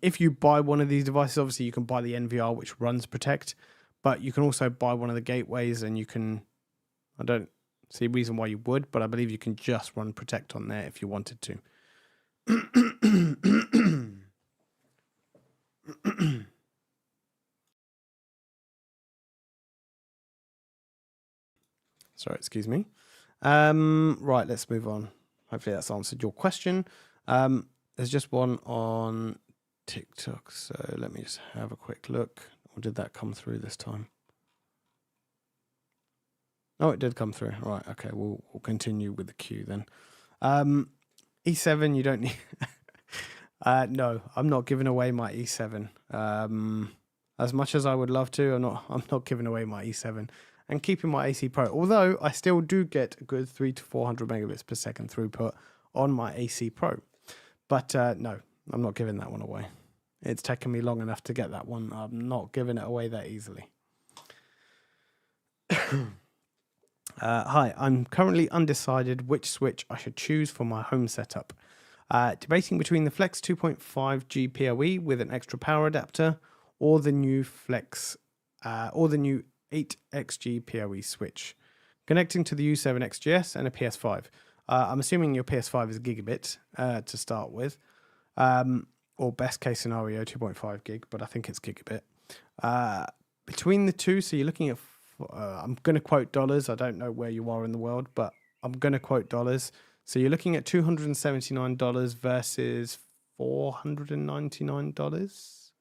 If you buy one of these devices, obviously you can buy the NVR, which runs Protect, but you can also buy one of the gateways and you can, I don't see a reason why you would, but I believe you can just run Protect on there if you wanted to. Sorry, excuse me. Right, let's move on. Hopefully that's answered your question. There's just one on TikTok, so let me just have a quick look. Or did that come through this time? Oh, it did come through. Right, okay, we'll continue with the queue then. E7, you don't need... no, I'm not giving away my E7. As much as I would love to, I'm not giving away my E7 and keeping my AC Pro. Although I still do get a good 300 to 400 megabits per second throughput on my AC Pro. But no, I'm not giving that one away. It's taken me long enough to get that one. I'm not giving it away that easily. Hi, I'm currently undecided which switch I should choose for my home setup. Debating between the Flex 2.5G PoE with an extra power adapter or the new 8XG PoE switch. Connecting to the U7 XGS and a PS5. I'm assuming your PS5 is gigabit to start with. Or best case scenario, 2.5 gig, but I think it's gigabit. Between the two, so you're looking at, I'm going to quote dollars. I don't know where you are in the world, but I'm going to quote dollars. So you're looking at $279 versus $499.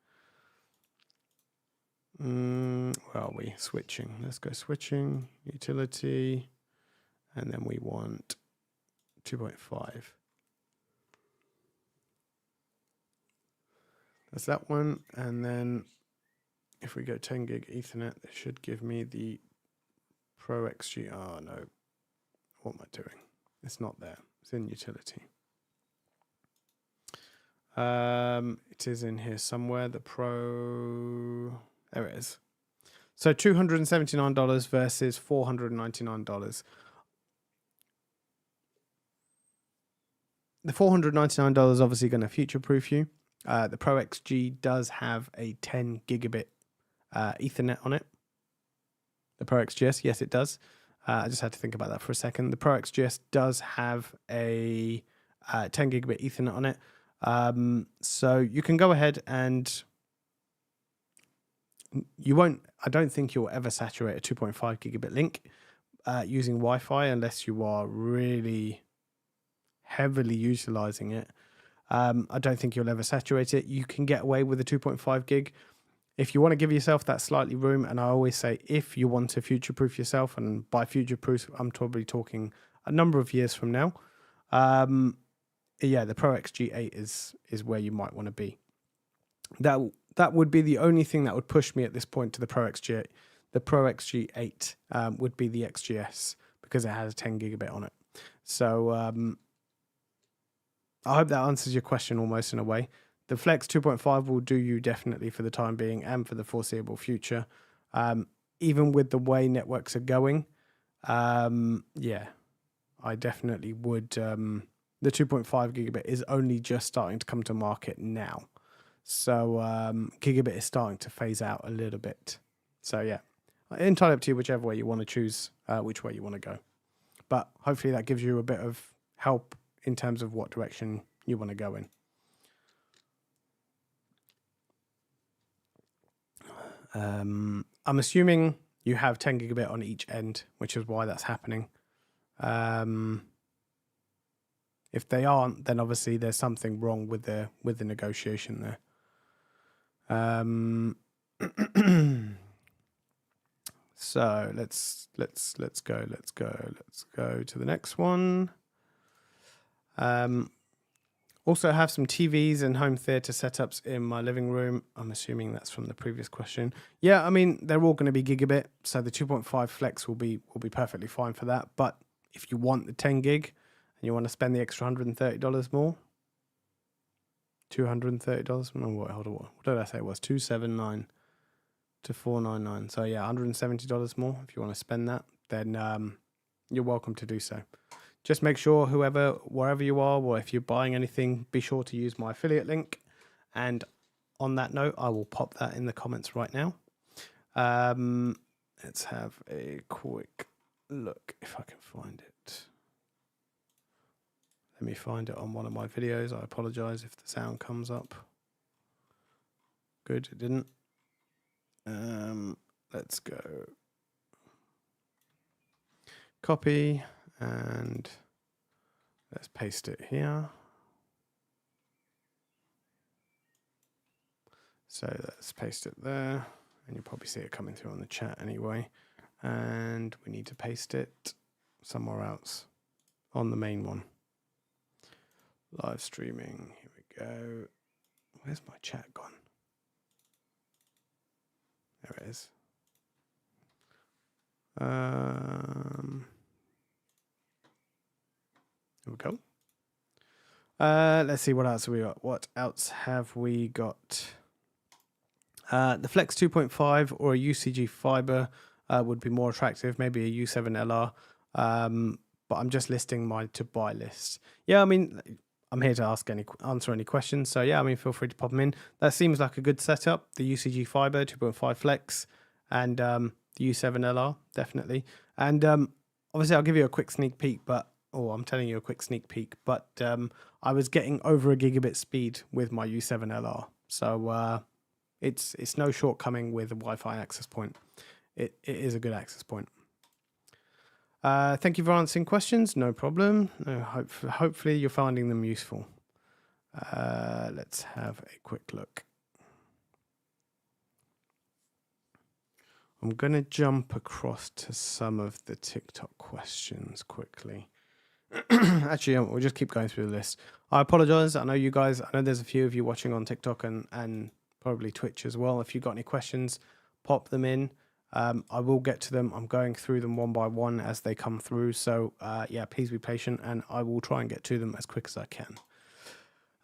Where are we? Switching. Let's go switching, utility, and then we want 2.5. That's that one. And then if we go 10 gig Ethernet, it should give me the Pro XG. Oh, no. What am I doing? It's not there. It's in utility. It is in here somewhere. The Pro... There it is. So $279 versus $499. The $499 is obviously going to future-proof you. The Pro XG does have a 10 gigabit Ethernet on it. The Pro XGS, yes, it does. I just had to think about that for a second. The Pro XGS does have a 10 gigabit Ethernet on it. So you can go ahead and you won't, I don't think you'll ever saturate a 2.5 gigabit link using Wi-Fi unless you are really heavily utilizing it. I don't think you'll ever saturate it. You can get away with a 2.5 gig. If you want to give yourself that slightly room, and I always say if you want to future-proof yourself, and by future-proof, I'm probably talking a number of years from now, yeah, the Pro XG8 is where you might want to be. That would be the only thing that would push me at this point to the Pro XG8. The Pro XG8 would be the XGS because it has a 10 gigabit on it. So I hope that answers your question almost in a way. The Flex 2.5 will do you definitely for the time being and for the foreseeable future. Even with the way networks are going, yeah, I definitely would. The 2.5 gigabit is only just starting to come to market now. So gigabit is starting to phase out a little bit. So yeah, entirely up to you whichever way you want to choose, which way you want to go. But hopefully that gives you a bit of help in terms of what direction you want to go in. I'm assuming you have 10 gigabit on each end, which is why that's happening. If they aren't, then obviously there's something wrong with the negotiation there. So let's go to the next one. Also have some TVs and home theater setups in my living room. I'm assuming that's from the previous question. Yeah, I mean, they're all going to be gigabit, so the 2.5 flex will be perfectly fine for that. But if you want the 10 gig and you want to spend the extra $130 more, $230. No, hold on. What did I say it was? $279 to $499. So yeah, $170 more. If you want to spend that, then you're welcome to do so. Just make sure wherever you are, or if you're buying anything, be sure to use my affiliate link. And on that note, I will pop that in the comments right now. Let's have a quick look if I can find it. Let me find it on one of my videos. I apologize if the sound comes up. Good, it didn't. Let's go. Copy and let's paste it here. So let's paste it there, and you'll probably see it coming through on the chat anyway. And we need to paste it somewhere else on the main one. Live streaming, here we go. Where's my chat gone? There it is. Here we go. Let's see what else have we got. What else have we got? The Flex 2.5 or a UCG fiber would be more attractive. Maybe a U7LR. But I'm just listing my to buy list. Yeah, I mean, I'm here to answer any questions. So yeah, I mean, feel free to pop them in. That seems like a good setup. The UCG fiber 2.5 Flex and the U7LR definitely. And obviously, I'll give you a quick sneak peek. I'm telling you a quick sneak peek. But I was getting over a gigabit speed with my U7LR. So it's no shortcoming with a Wi-Fi access point. It is a good access point. Thank you for answering questions. No problem. Hopefully you're finding them useful. Let's have a quick look. I'm going to jump across to some of the TikTok questions quickly. Actually, we'll just keep going through the list. I apologize. I know there's a few of you watching on TikTok and probably Twitch as well. If you've got any questions, pop them in. I will get to them. I'm going through them one by one as they come through. So yeah, please be patient and I will try and get to them as quick as I can.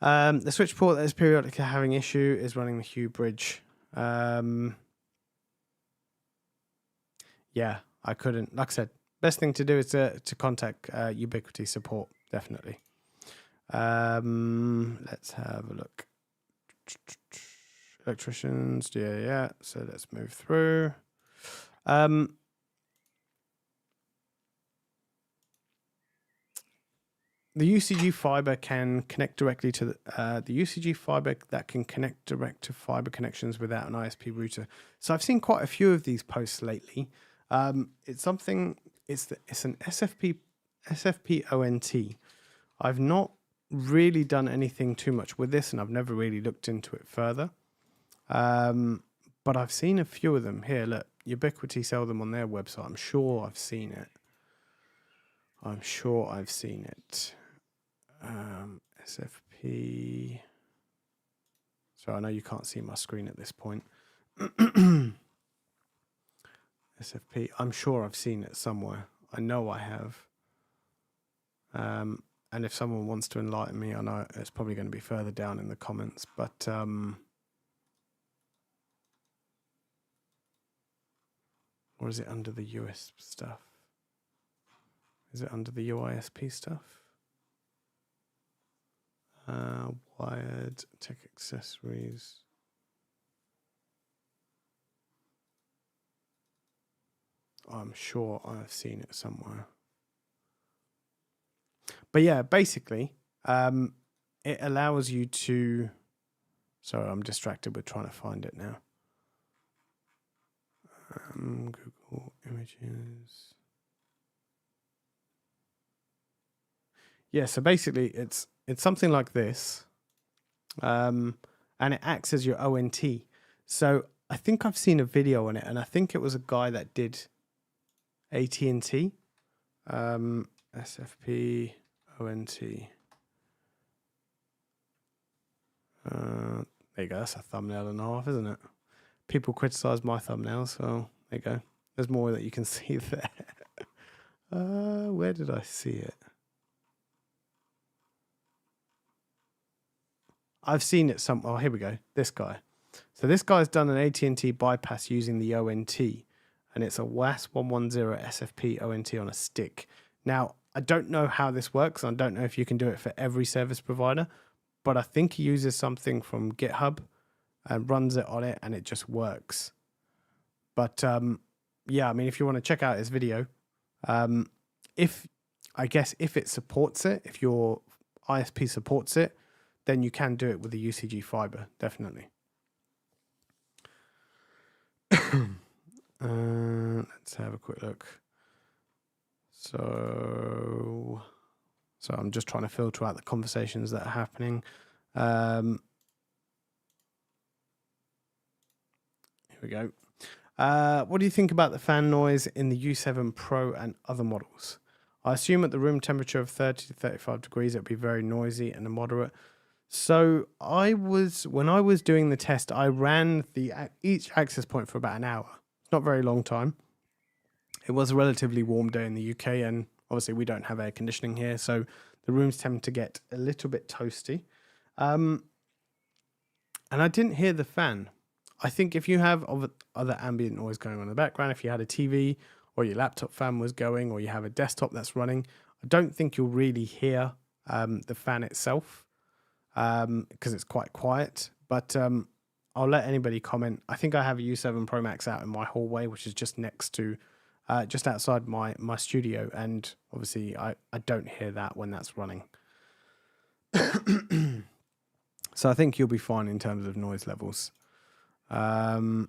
The switch port that is periodically having issue is running the Hue bridge. Yeah, I couldn't. Like I said, best thing to do is to contact Ubiquiti support, definitely. Let's have a look. Electricians, yeah. So let's move through. The UCG fiber can connect directly to the UCG fiber that can connect direct to fiber connections without an ISP router. So I've seen quite a few of these posts lately. It's an SFP-ONT. I've not really done anything too much with this, and I've never really looked into it further. But I've seen a few of them here. Look, Ubiquiti sell them on their website. I'm sure I've seen it. SFP. So I know you can't see my screen at this point. SFP. I'm sure I've seen it somewhere. I know I have. And if someone wants to enlighten me, I know it's probably going to be further down in the comments. But or is it under the US stuff? Is it under the UISP stuff? Wired tech accessories. I'm sure I've seen it somewhere. But yeah, basically, it allows you to... Sorry, I'm distracted with trying to find it now. Google Images. Yeah, so basically it's something like this, and it acts as your ONT. So I think I've seen a video on it, and I think it was a guy that did AT&T, SFP ONT. There you go. That's a thumbnail and a half, isn't it? People criticize my thumbnails, so there you go. There's more that you can see there. Where did I see it? I've seen it some. Oh, here we go. This guy. So this guy's done an AT&T bypass using the ONT, and it's a WAS 110 SFP ONT on a stick. Now, I don't know how this works. I don't know if you can do it for every service provider, but I think he uses something from GitHub and runs it on it, and it just works. But yeah, I mean, if you want to check out his video, if it supports it, if your ISP supports it, then you can do it with the UCG fiber, definitely. Let's have a quick look. So I'm just trying to filter out the conversations that are happening. Here we go. What do you think about the fan noise in the U7 Pro and other models? I assume at the room temperature of 30 to 35 degrees, it would be very noisy and moderate. So when I was doing the test, I ran each access point for about an hour. It's not a very long time. It was a relatively warm day in the UK, and obviously we don't have air conditioning here, so the rooms tend to get a little bit toasty. And I didn't hear the fan. I think if you have other ambient noise going on in the background, if you had a TV or your laptop fan was going, or you have a desktop that's running, I don't think you'll really hear the fan itself. Because it's quite quiet, but I'll let anybody comment. I think I have a U7 Pro Max out in my hallway, which is just next to, just outside my studio, and obviously I don't hear that when that's running. So I think you'll be fine in terms of noise levels. Yeah,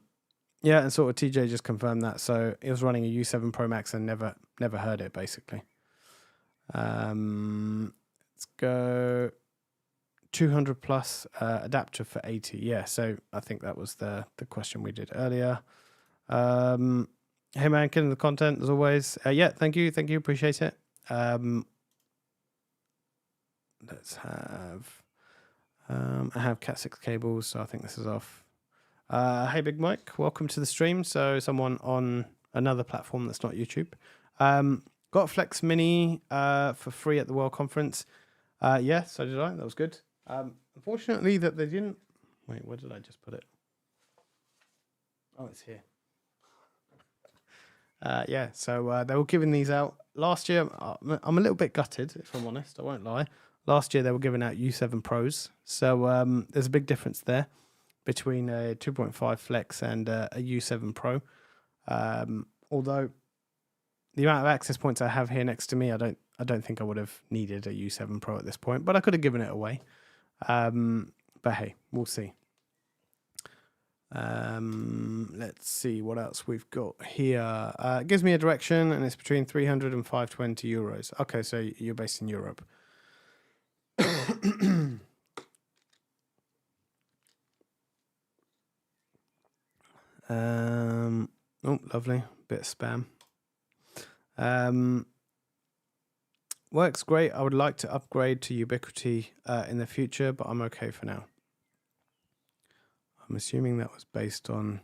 and sort of TJ just confirmed that. So it was running a U7 Pro Max and never heard it, basically. Let's go. 200 plus adapter for 80. Yeah, so I think that was the question we did earlier. Hey man, killing the content as always. Yeah, thank you, appreciate it. Let's have I have Cat6 cables, so I think this is off. Hey Big Mike, welcome to the stream. So someone on another platform that's not YouTube. Got Flex Mini for free at the World Conference. Yeah, so did I. That was good. Unfortunately that they didn't. Wait, where did I just put it? Oh, it's here. Yeah, so they were giving these out last year. I'm a little bit gutted, if I'm honest. I won't lie. Last year they were giving out U7 Pros, so there's a big difference there between a 2.5 Flex and a U7 Pro. Although the amount of access points I have here next to me, I don't think I would have needed a U7 Pro at this point, but I could have given it away. But hey, we'll see. Let's see what else we've got here. It gives me a direction, and it's between 300 and 520 euros. Okay, so you're based in Europe. Oh, lovely. Bit of spam. Works great. I would like to upgrade to Ubiquiti in the future, but I'm okay for now. I'm assuming that was based on...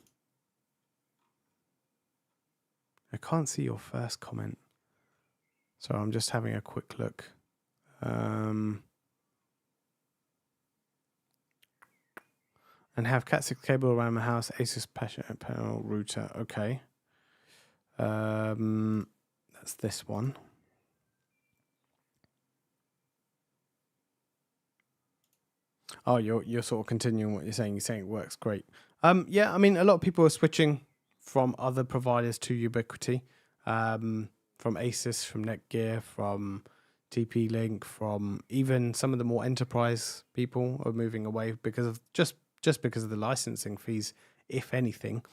I can't see your first comment. So I'm just having a quick look. And have Cat6 cable around my house, Asus panel router. Okay. That's this one. Oh, you're sort of continuing what you're saying. You're saying it works great. Yeah, I mean, a lot of people are switching from other providers to Ubiquiti, from Asus, from Netgear, from TP-Link, from even some of the more enterprise people are moving away because of just because of the licensing fees if anything.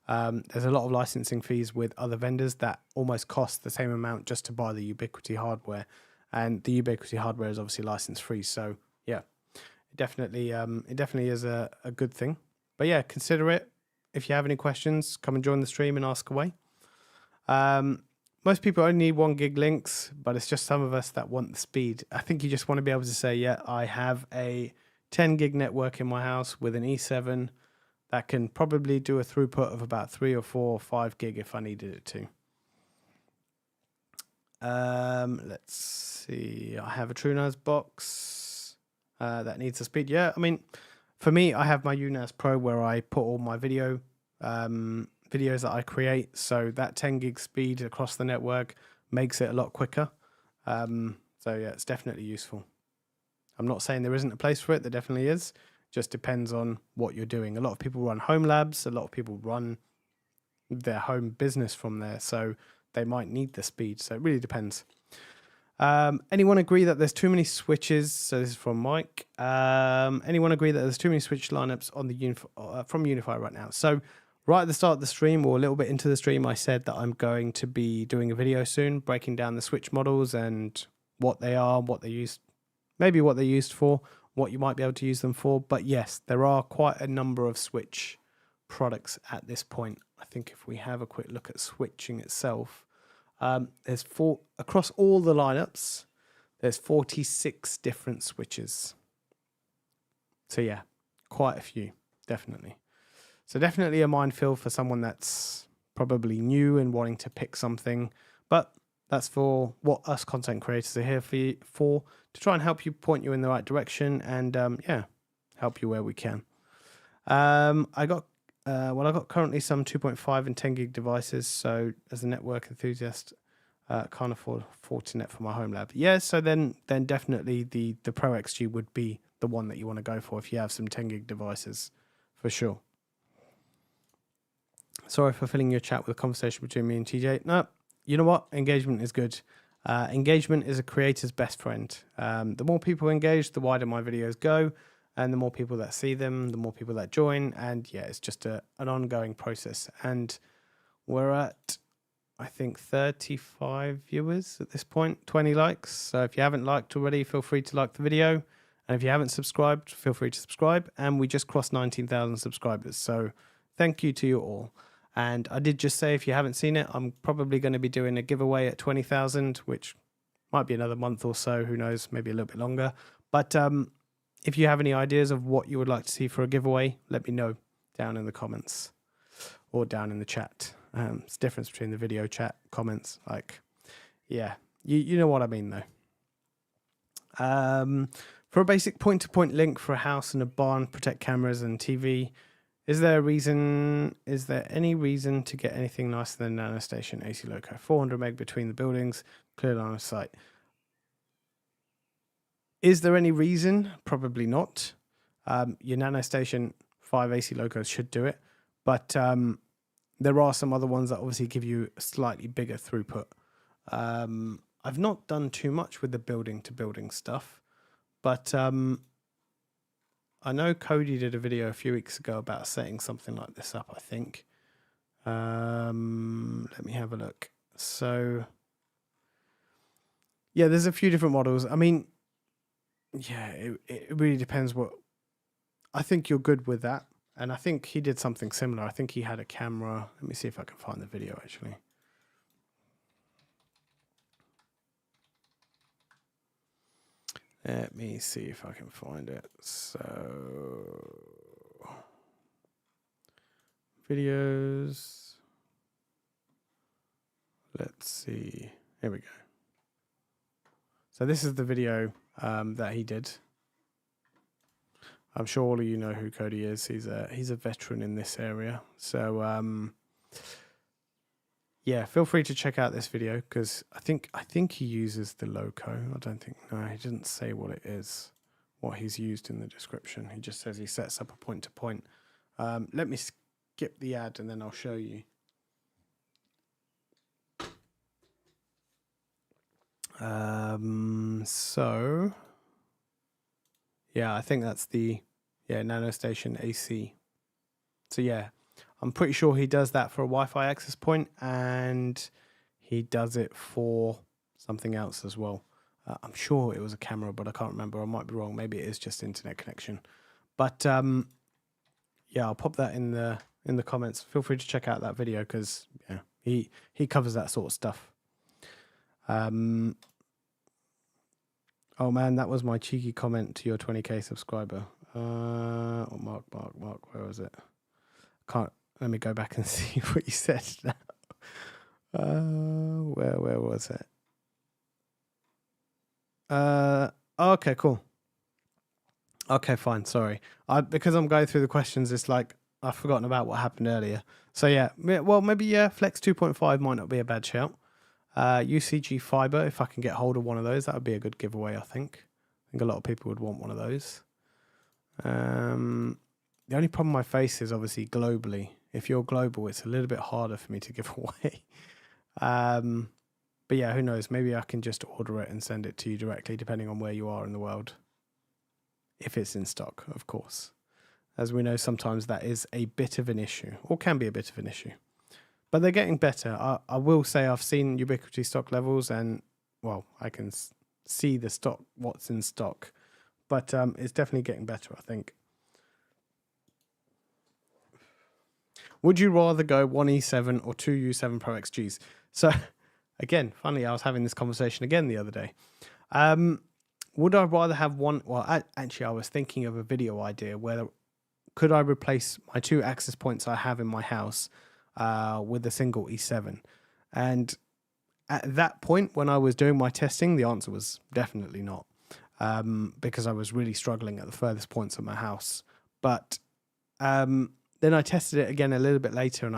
There's a lot of licensing fees with other vendors that almost cost the same amount just to buy the Ubiquiti hardware, and the Ubiquiti hardware is obviously license free. So yeah, it definitely is a good thing. But yeah, consider it. If you have any questions, come and join the stream and ask away. Most people only need 1 gig links, but it's just some of us that want the speed. I think you just want to be able to say, yeah, I have a 10 gig network in my house with an E7 that can probably do a throughput of about 3 or 4 or 5 gig if I needed it to. Let's see. I have a TrueNAS box that needs the speed. Yeah, I mean, for me, I have my UNAS Pro where I put all my videos that I create. So that 10 gig speed across the network makes it a lot quicker. So yeah, it's definitely useful. I'm not saying there isn't a place for it. There definitely is. Just depends on what you're doing. A lot of people run home labs. A lot of people run their home business from there. So they might need the speed. So it really depends. Anyone agree that there's too many switches? So this is from Mike. Anyone agree that there's too many switch lineups on the from UniFi right now? So right at the start of the stream, or a little bit into the stream, I said that I'm going to be doing a video soon, breaking down the switch models and what they are, what they use, maybe what they're used for, what you might be able to use them for. But yes, there are quite a number of switch products at this point. I think if we have a quick look at switching itself, there's across all the lineups, there's 46 different switches. So yeah, quite a few, definitely. So definitely a minefield for someone that's probably new and wanting to pick something. But that's for what us content creators are here for, to try and help you, point you in the right direction, and yeah, help you where we can. I got currently some 2.5 and 10 gig devices. So as a network enthusiast, can't afford Fortinet for my home lab. Yeah, so then definitely the Pro XG would be the one that you want to go for if you have some 10 gig devices, for sure. Sorry for filling your chat with a conversation between me and TJ. No, you know what? Engagement is good. Engagement is a creator's best friend. The more people engage, the wider my videos go, and the more people that see them, the more people that join. And yeah, it's just an ongoing process. And we're at, I think, 35 viewers at this point, 20 likes. So if you haven't liked already, feel free to like the video. And if you haven't subscribed, feel free to subscribe. And we just crossed 19,000 subscribers. So thank you to you all. And I did just say, if you haven't seen it, I'm probably going to be doing a giveaway at 20,000, which might be another month or so. Who knows? Maybe a little bit longer. But if you have any ideas of what you would like to see for a giveaway, let me know down in the comments or down in the chat. It's the difference between the video chat, comments. Like, yeah, you know what I mean, though. For a basic point-to-point link for a house and a barn, protect cameras and TV, is there any reason to get anything nicer than NanoStation AC Loco? 400 meg between the buildings, clear line of sight. Is there any reason? Probably not. Your NanoStation 5 AC Locos should do it, but there are some other ones that obviously give you a slightly bigger throughput. I've not done too much with the building-to-building stuff, but I know Cody did a video a few weeks ago about setting something like this up, I think. Let me have a look. So, yeah, there's a few different models. I mean, yeah, it really depends what... I think you're good with that. And I think he did something similar. I think he had a camera. Let me see if I can find the video, actually. Let me see if I can find it. So, videos. Let's see. Here we go. So this is the video that he did. I'm sure all of you know who Cody is. He's a veteran in this area. So yeah, feel free to check out this video because I think he uses the Loco. I don't think, no, he didn't say what it is, what he's used in the description. He just says he sets up a point-to-point. Let me skip the ad and then I'll show you. So yeah, I think that's the NanoStation AC. So yeah, I'm pretty sure he does that for a Wi-Fi access point, and he does it for something else as well. I'm sure it was a camera, but I can't remember. I might be wrong. Maybe it is just internet connection. But yeah, I'll pop that in the comments. Feel free to check out that video because yeah, he covers that sort of stuff. Oh man, that was my cheeky comment to your 20k subscriber. Oh, Mark, where was it? Can't. Let me go back and see what you said now. Where was it? Okay, cool. Okay, fine. Sorry. Because I'm going through the questions, it's like I've forgotten about what happened earlier. So yeah, well maybe Flex 2.5 might not be a bad shout. UCG fiber, if I can get hold of one of those, that would be a good giveaway. I think a lot of people would want one of those. The only problem I face is obviously globally. If you're global, it's a little bit harder for me to give away. But yeah, who knows? Maybe I can just order it and send it to you directly, depending on where you are in the world. If it's in stock, of course. As we know, sometimes that is a bit of an issue, or can be a bit of an issue. But they're getting better. I will say I've seen Ubiquiti stock levels, and well, I can see the stock, what's in stock. But it's definitely getting better, I think. Would you rather go one E7 or two U7 Pro XGs? So, again, funny, I was having this conversation again the other day. Would I rather have one? Well, actually, I was thinking of a video idea where could I replace my two access points I have in my house with a single E7? And at that point, when I was doing my testing, the answer was definitely not, because I was really struggling at the furthest points of my house. But then I tested it again a little bit later, and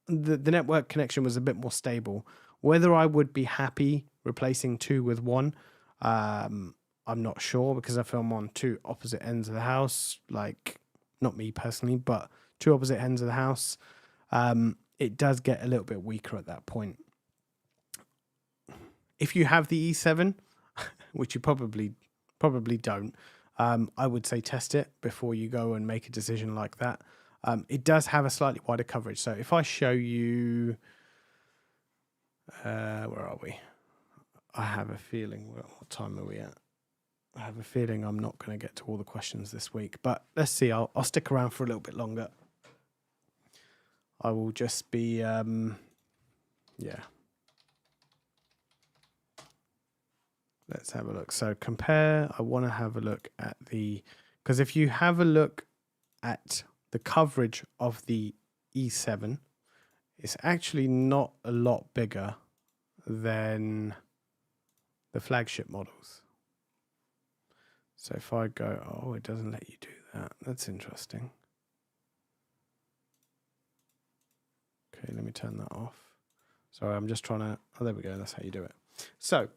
the network connection was a bit more stable. Whether I would be happy replacing two with one, I'm not sure, because if I'm on two opposite ends of the house, like not me personally, but two opposite ends of the house, it does get a little bit weaker at that point. If you have the E7, which you probably don't, I would say test it before you go and make a decision like that. It does have a slightly wider coverage. So if I show you, where are we? I have a feeling, well, what time are we at? I have a feeling I'm not going to get to all the questions this week, but let's see. I'll stick around for a little bit longer. I will just be, yeah. Let's have a look. So compare, I want to have a look at because if you have a look at the coverage of the E7, it's actually not a lot bigger than the flagship models. So if I go, oh, it doesn't let you do that. That's interesting. Okay, let me turn that off. Sorry, I'm just trying to, oh, there we go. That's how you do it. So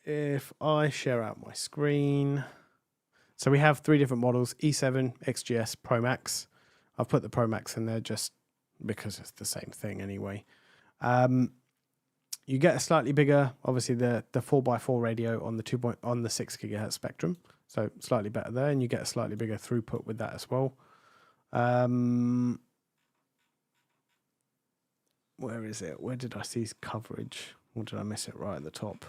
if I share out my screen, so we have three different models, E7, XGS, Pro Max. I've put the Pro Max in there just because it's the same thing anyway. You get a slightly bigger, obviously the 4x4 radio on the 6 gigahertz spectrum, so slightly better there, and you get a slightly bigger throughput with that as well. Where is it? Where did I see coverage? Or did I miss it right at the top?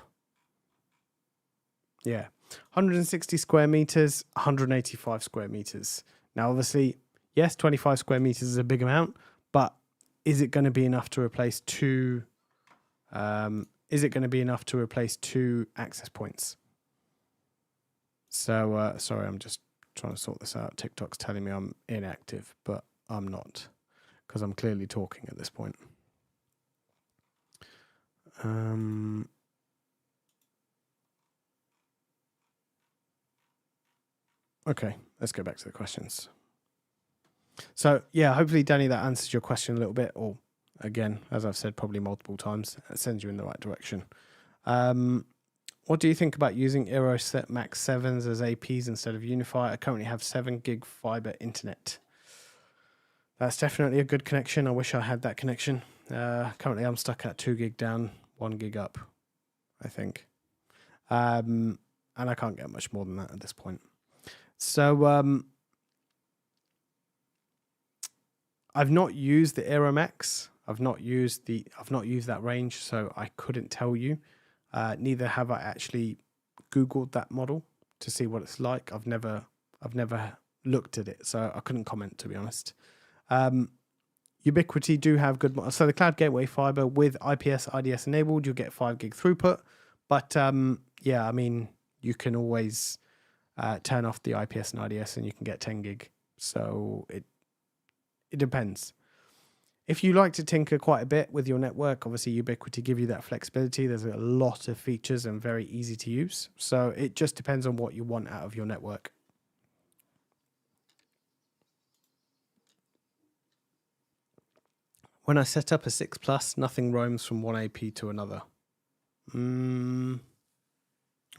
Yeah, 160 square meters, 185 square meters. Now, obviously, yes, 25 square meters is a big amount, but is it going to be enough to replace two? Is it going to be enough to replace two access points? So, sorry, I'm just trying to sort this out. TikTok's telling me I'm inactive, but I'm not, because I'm clearly talking at this point. Okay, let's go back to the questions. So, yeah, hopefully, Danny, that answers your question a little bit, or again, as I've said probably multiple times, it sends you in the right direction. What do you think about using Aeroset Max 7s as APs instead of UniFi? I currently have 7 gig fiber internet. That's definitely a good connection. I wish I had that connection. Currently, I'm stuck at 2 gig down, 1 gig up, I think. And I can't get much more than that at this point. So, I've not used the AeroMax. I've not used that range, so I couldn't tell you. Neither have I actually Googled that model to see what it's like. I've never looked at it, so I couldn't comment, to be honest. Ubiquiti do have good models. So the Cloud Gateway Fiber with IPS IDS enabled, you'll get 5 gig throughput. But yeah, I mean, you can always turn off the IPS and IDS and you can get 10 gig. So it depends. If you like to tinker quite a bit with your network, obviously Ubiquiti give you that flexibility. There's a lot of features and very easy to use. So it just depends on what you want out of your network. When I set up a 6 Plus, nothing roams from one AP to another.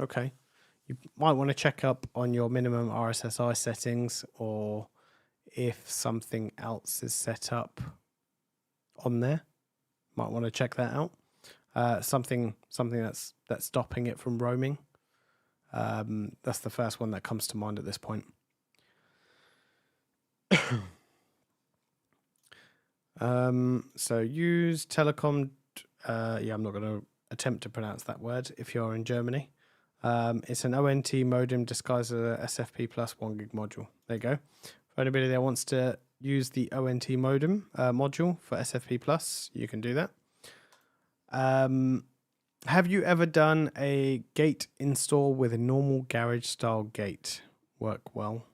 Okay. You might want to check up on your minimum RSSI settings, or if something else is set up on there, might want to check that out. Something that's stopping it from roaming. That's the first one that comes to mind at this point. So use telecom. Yeah, I'm not going to attempt to pronounce that word if you're in Germany. It's an ONT modem disguised as a SFP plus 1 gig module. There you go. For anybody that wants to use the ONT modem module for SFP plus, you can do that. Have you ever done a gate install with a normal garage style gate? Work well.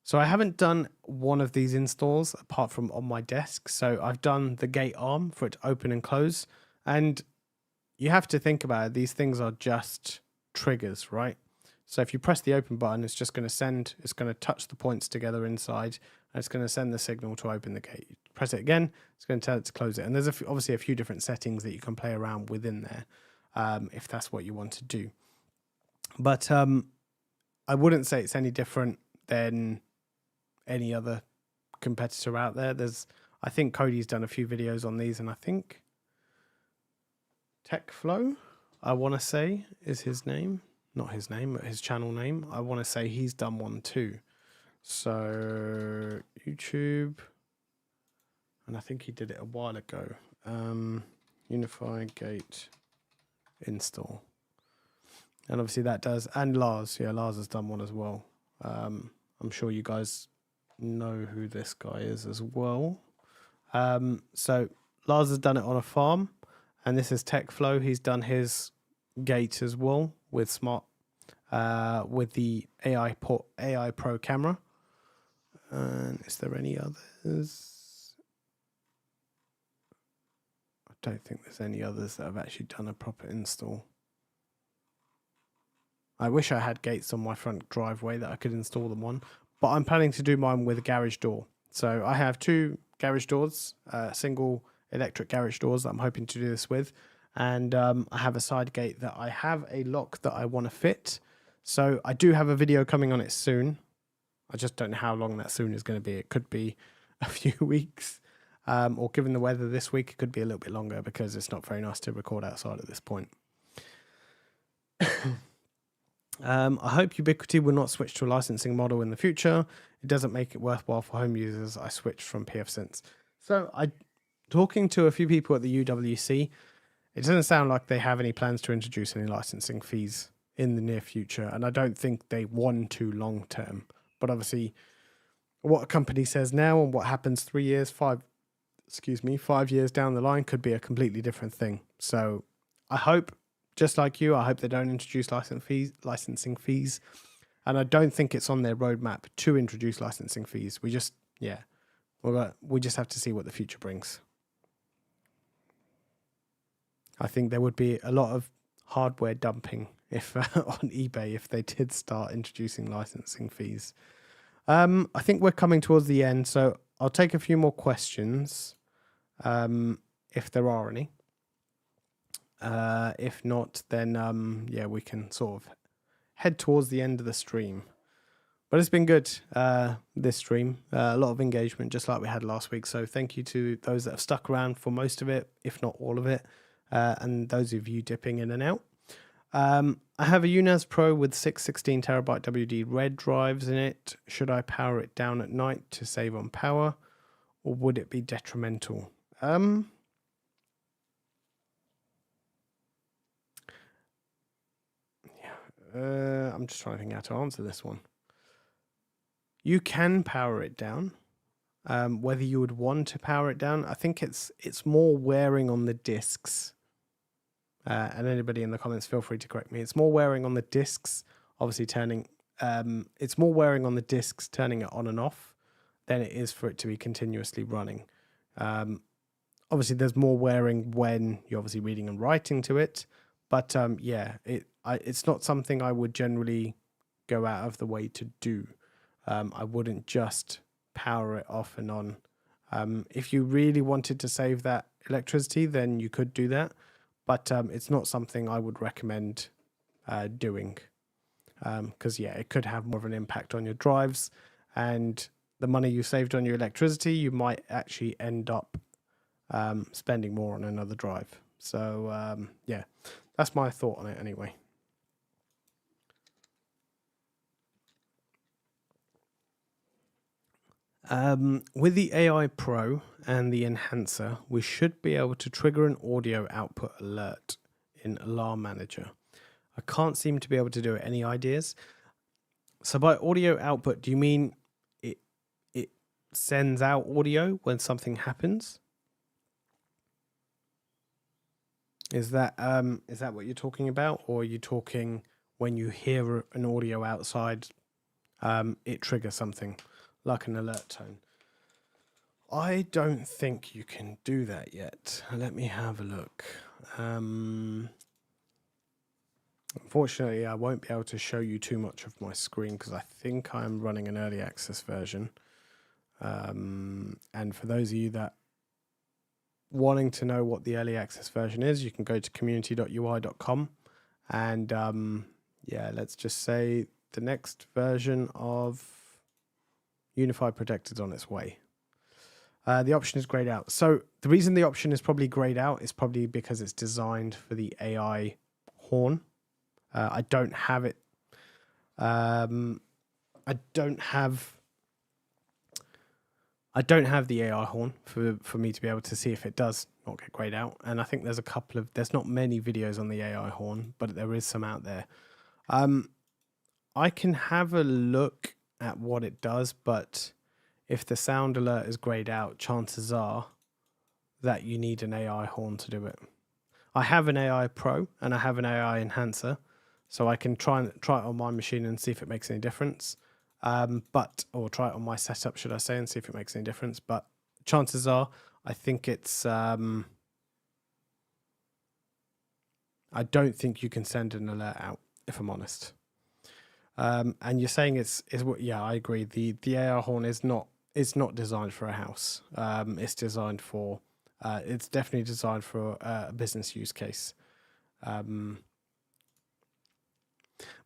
So I haven't done one of these installs apart from on my desk. So I've done the gate arm for it to open and close. And you have to think about it. These things are just triggers, right? So if you press the open button, it's just going to it's going to touch the points together inside, and it's going to send the signal to open the gate. Press it again, it's going to tell it to close it. And there's obviously a few different settings that you can play around within there if that's what you want to do. But I wouldn't say it's any different than any other competitor out there. I think Cody's done a few videos on these, and I think TechFlow, I want to say, is his name. Not his name, but his channel name. I want to say he's done one too. So YouTube, and I think he did it a while ago. UniFi gate install. And obviously that does, and Lars, yeah, Lars has done one as well. I'm sure you guys know who this guy is as well. So Lars has done it on a farm, and this is TechFlow. He's done his gate as well with with the AI Pro camera. And is there any others? I don't think there's any others that have actually done a proper install. I wish I had gates on my front driveway that I could install them on, but I'm planning to do mine with a garage door. So I have 2 garage doors, single electric garage doors that I'm hoping to do this with. And I have a side gate that I have a lock that I want to fit. So I do have a video coming on it soon. I just don't know how long that soon is going to be. It could be a few weeks, or given the weather this week, it could be a little bit longer because it's not very nice to record outside at this point. I hope Ubiquiti will not switch to a licensing model in the future. It doesn't make it worthwhile for home users. I switched from pfSense. So talking to a few people at the UWC, it doesn't sound like they have any plans to introduce any licensing fees in the near future, and I don't think they want to long term. But obviously, what a company says now and what happens 5 years down the line could be a completely different thing. So I hope, just like you, I hope they don't introduce licensing fees, and I don't think it's on their roadmap to introduce licensing fees. We just have to see what the future brings. I think there would be a lot of hardware dumping if on eBay if they did start introducing licensing fees. I think we're coming towards the end, so I'll take a few more questions if there are any. If not, then yeah, we can sort of head towards the end of the stream. But it's been good, this stream. A lot of engagement, just like we had last week. So thank you to those that have stuck around for most of it, if not all of it, and those of you dipping in and out. I have a UNAS Pro with 6 16TB WD RED drives in it. Should I power it down at night to save on power? or would it be detrimental? I'm just trying to think how to answer this one. You can power it down. Whether you would want to power it down, I think it's more wearing on the discs. And anybody in the comments, feel free to correct me. It's more wearing on the discs, obviously turning. It's more wearing on the discs, turning it on and off, than it is for it to be continuously running. Obviously, there's more wearing when you're obviously reading and writing to it, but yeah, it's not something I would generally go out of the way to do. I wouldn't just power it off and on. If you really wanted to save that electricity, then you could do that, but it's not something I would recommend doing, because yeah, it could have more of an impact on your drives, and the money you saved on your electricity, you might actually end up spending more on another drive. So yeah, that's my thought on it anyway. With the AI Pro and the enhancer, we should be able to trigger an audio output alert in Alarm Manager. I can't seem to be able to do it. Any ideas? So by audio output, do you mean it sends out audio when something happens? Is that what you're talking about, or are you talking when you hear an audio outside, it triggers something like an alert tone? I don't think you can do that yet. Let me have a look. Unfortunately, I won't be able to show you too much of my screen because I think I'm running an early access version. And for those of you that wanting to know what the early access version is, you can go to community.ui.com and yeah, let's just say the next version of UniFi Protect is on its way. The option is grayed out. So the reason the option is probably grayed out is probably because it's designed for the AI horn. I don't have it. I don't have the AI horn for me to be able to see if it does not get grayed out. And I think there's not many videos on the AI horn, but there is some out there. I can have a look at what it does, but if the sound alert is grayed out, chances are that you need an AI horn to do it. I have an AI Pro and I have an AI enhancer, so I can try it on my machine and see if it makes any difference. Or try it on my setup, should I say, and see if it makes any difference. But chances are, I think it's. I don't think you can send an alert out, if I'm honest. And you're saying it's what? Yeah, I agree. The AI horn is not. It's not designed for a house. It's designed for. It's definitely designed for a business use case.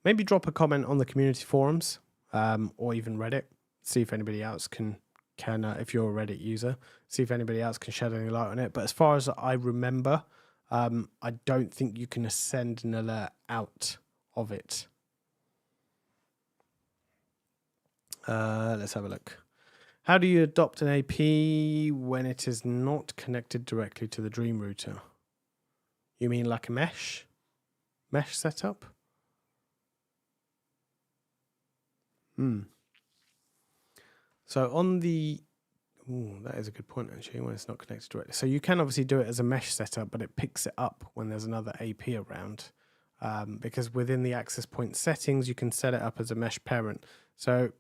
Maybe drop a comment on the community forums, or even Reddit. See if anybody else can if you're a Reddit user, see if anybody else can shed any light on it. But as far as I remember, I don't think you can send an alert out of it. Let's have a look. How do you adopt an AP when it is not connected directly to the Dream router? You mean like a mesh setup? So on the, that is a good point actually, when it's not connected directly. So you can obviously do it as a mesh setup, but it picks it up when there's another AP around, because within the access point settings, you can set it up as a mesh parent. So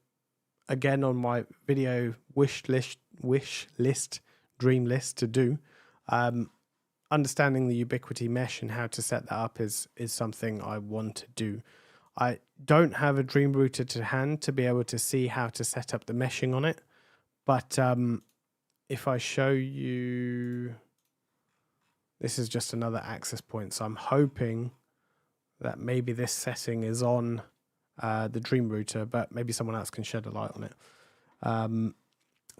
again, on my video wish list, dream list to do, understanding the Ubiquiti mesh and how to set that up is something I want to do. I don't have a Dream router to hand to be able to see how to set up the meshing on it. But if I show you, this is just another access point. So I'm hoping that maybe this setting is on the Dream router, but maybe someone else can shed a light on it.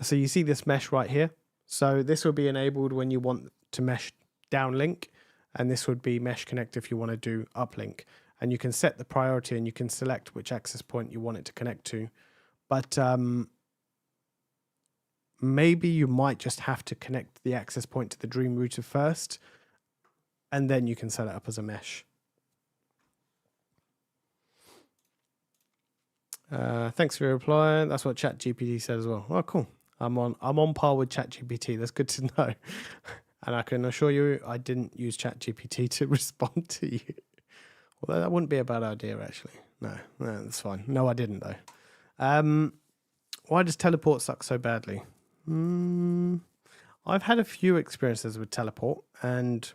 So you see this mesh right here. So this will be enabled when you want to mesh downlink, and this would be mesh connect if you want to do uplink. And you can set the priority and you can select which access point you want it to connect to. But maybe you might just have to connect the access point to the Dream router first, and then you can set it up as a mesh. Thanks for your reply. That's what ChatGPT said as well. Oh, cool. I'm on par with ChatGPT. That's good to know. And I can assure you, I didn't use ChatGPT to respond to you. Although that wouldn't be a bad idea, actually. No, that's fine. No, I didn't though. Why does teleport suck so badly? I've had a few experiences with teleport, and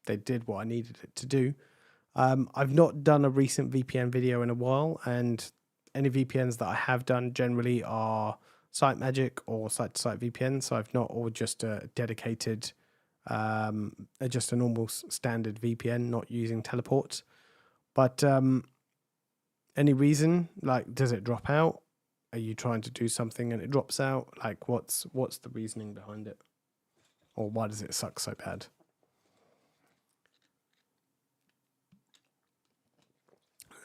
they did what I needed it to do. I've not done a recent VPN video in a while, and any VPNs that I have done generally are Site Magic or site-to-site VPN. So I've not all just a dedicated, just a normal standard VPN, not using teleport. But any reason, like, does it drop out? Are you trying to do something and it drops out? Like, what's the reasoning behind it? Or why does it suck so bad?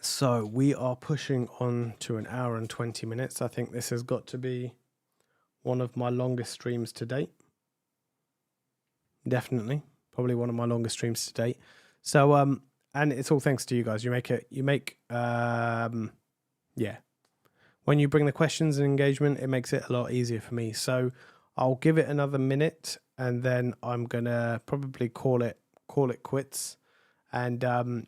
So we are pushing on to an hour and 20 minutes. I think this has got to be one of my longest streams to date. Definitely. Probably one of my longest streams to date. So, and it's all thanks to you guys. Yeah. When you bring the questions and engagement, it makes it a lot easier for me. So I'll give it another minute, and then I'm gonna probably call it quits. And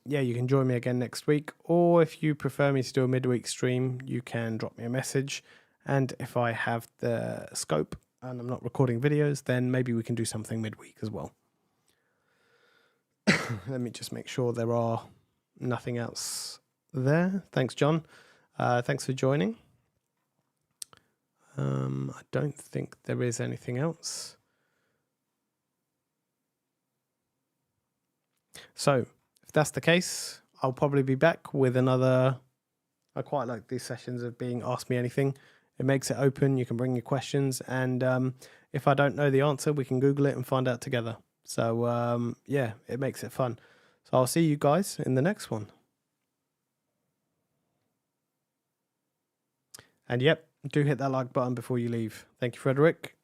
yeah, you can join me again next week, or if you prefer me to do a midweek stream, you can drop me a message. And if I have the scope and I'm not recording videos, then maybe we can do something midweek as well. Let me just make sure there are nothing else there. Thanks, John. Thanks for joining. I don't think there is anything else. So if that's the case, I'll probably be back with another. I quite like these sessions of being Ask Me Anything. It makes it open. You can bring your questions. And if I don't know the answer, we can Google it and find out together. So yeah, it makes it fun. So I'll see you guys in the next one. And yep, do hit that like button before you leave. Thank you, Frederick.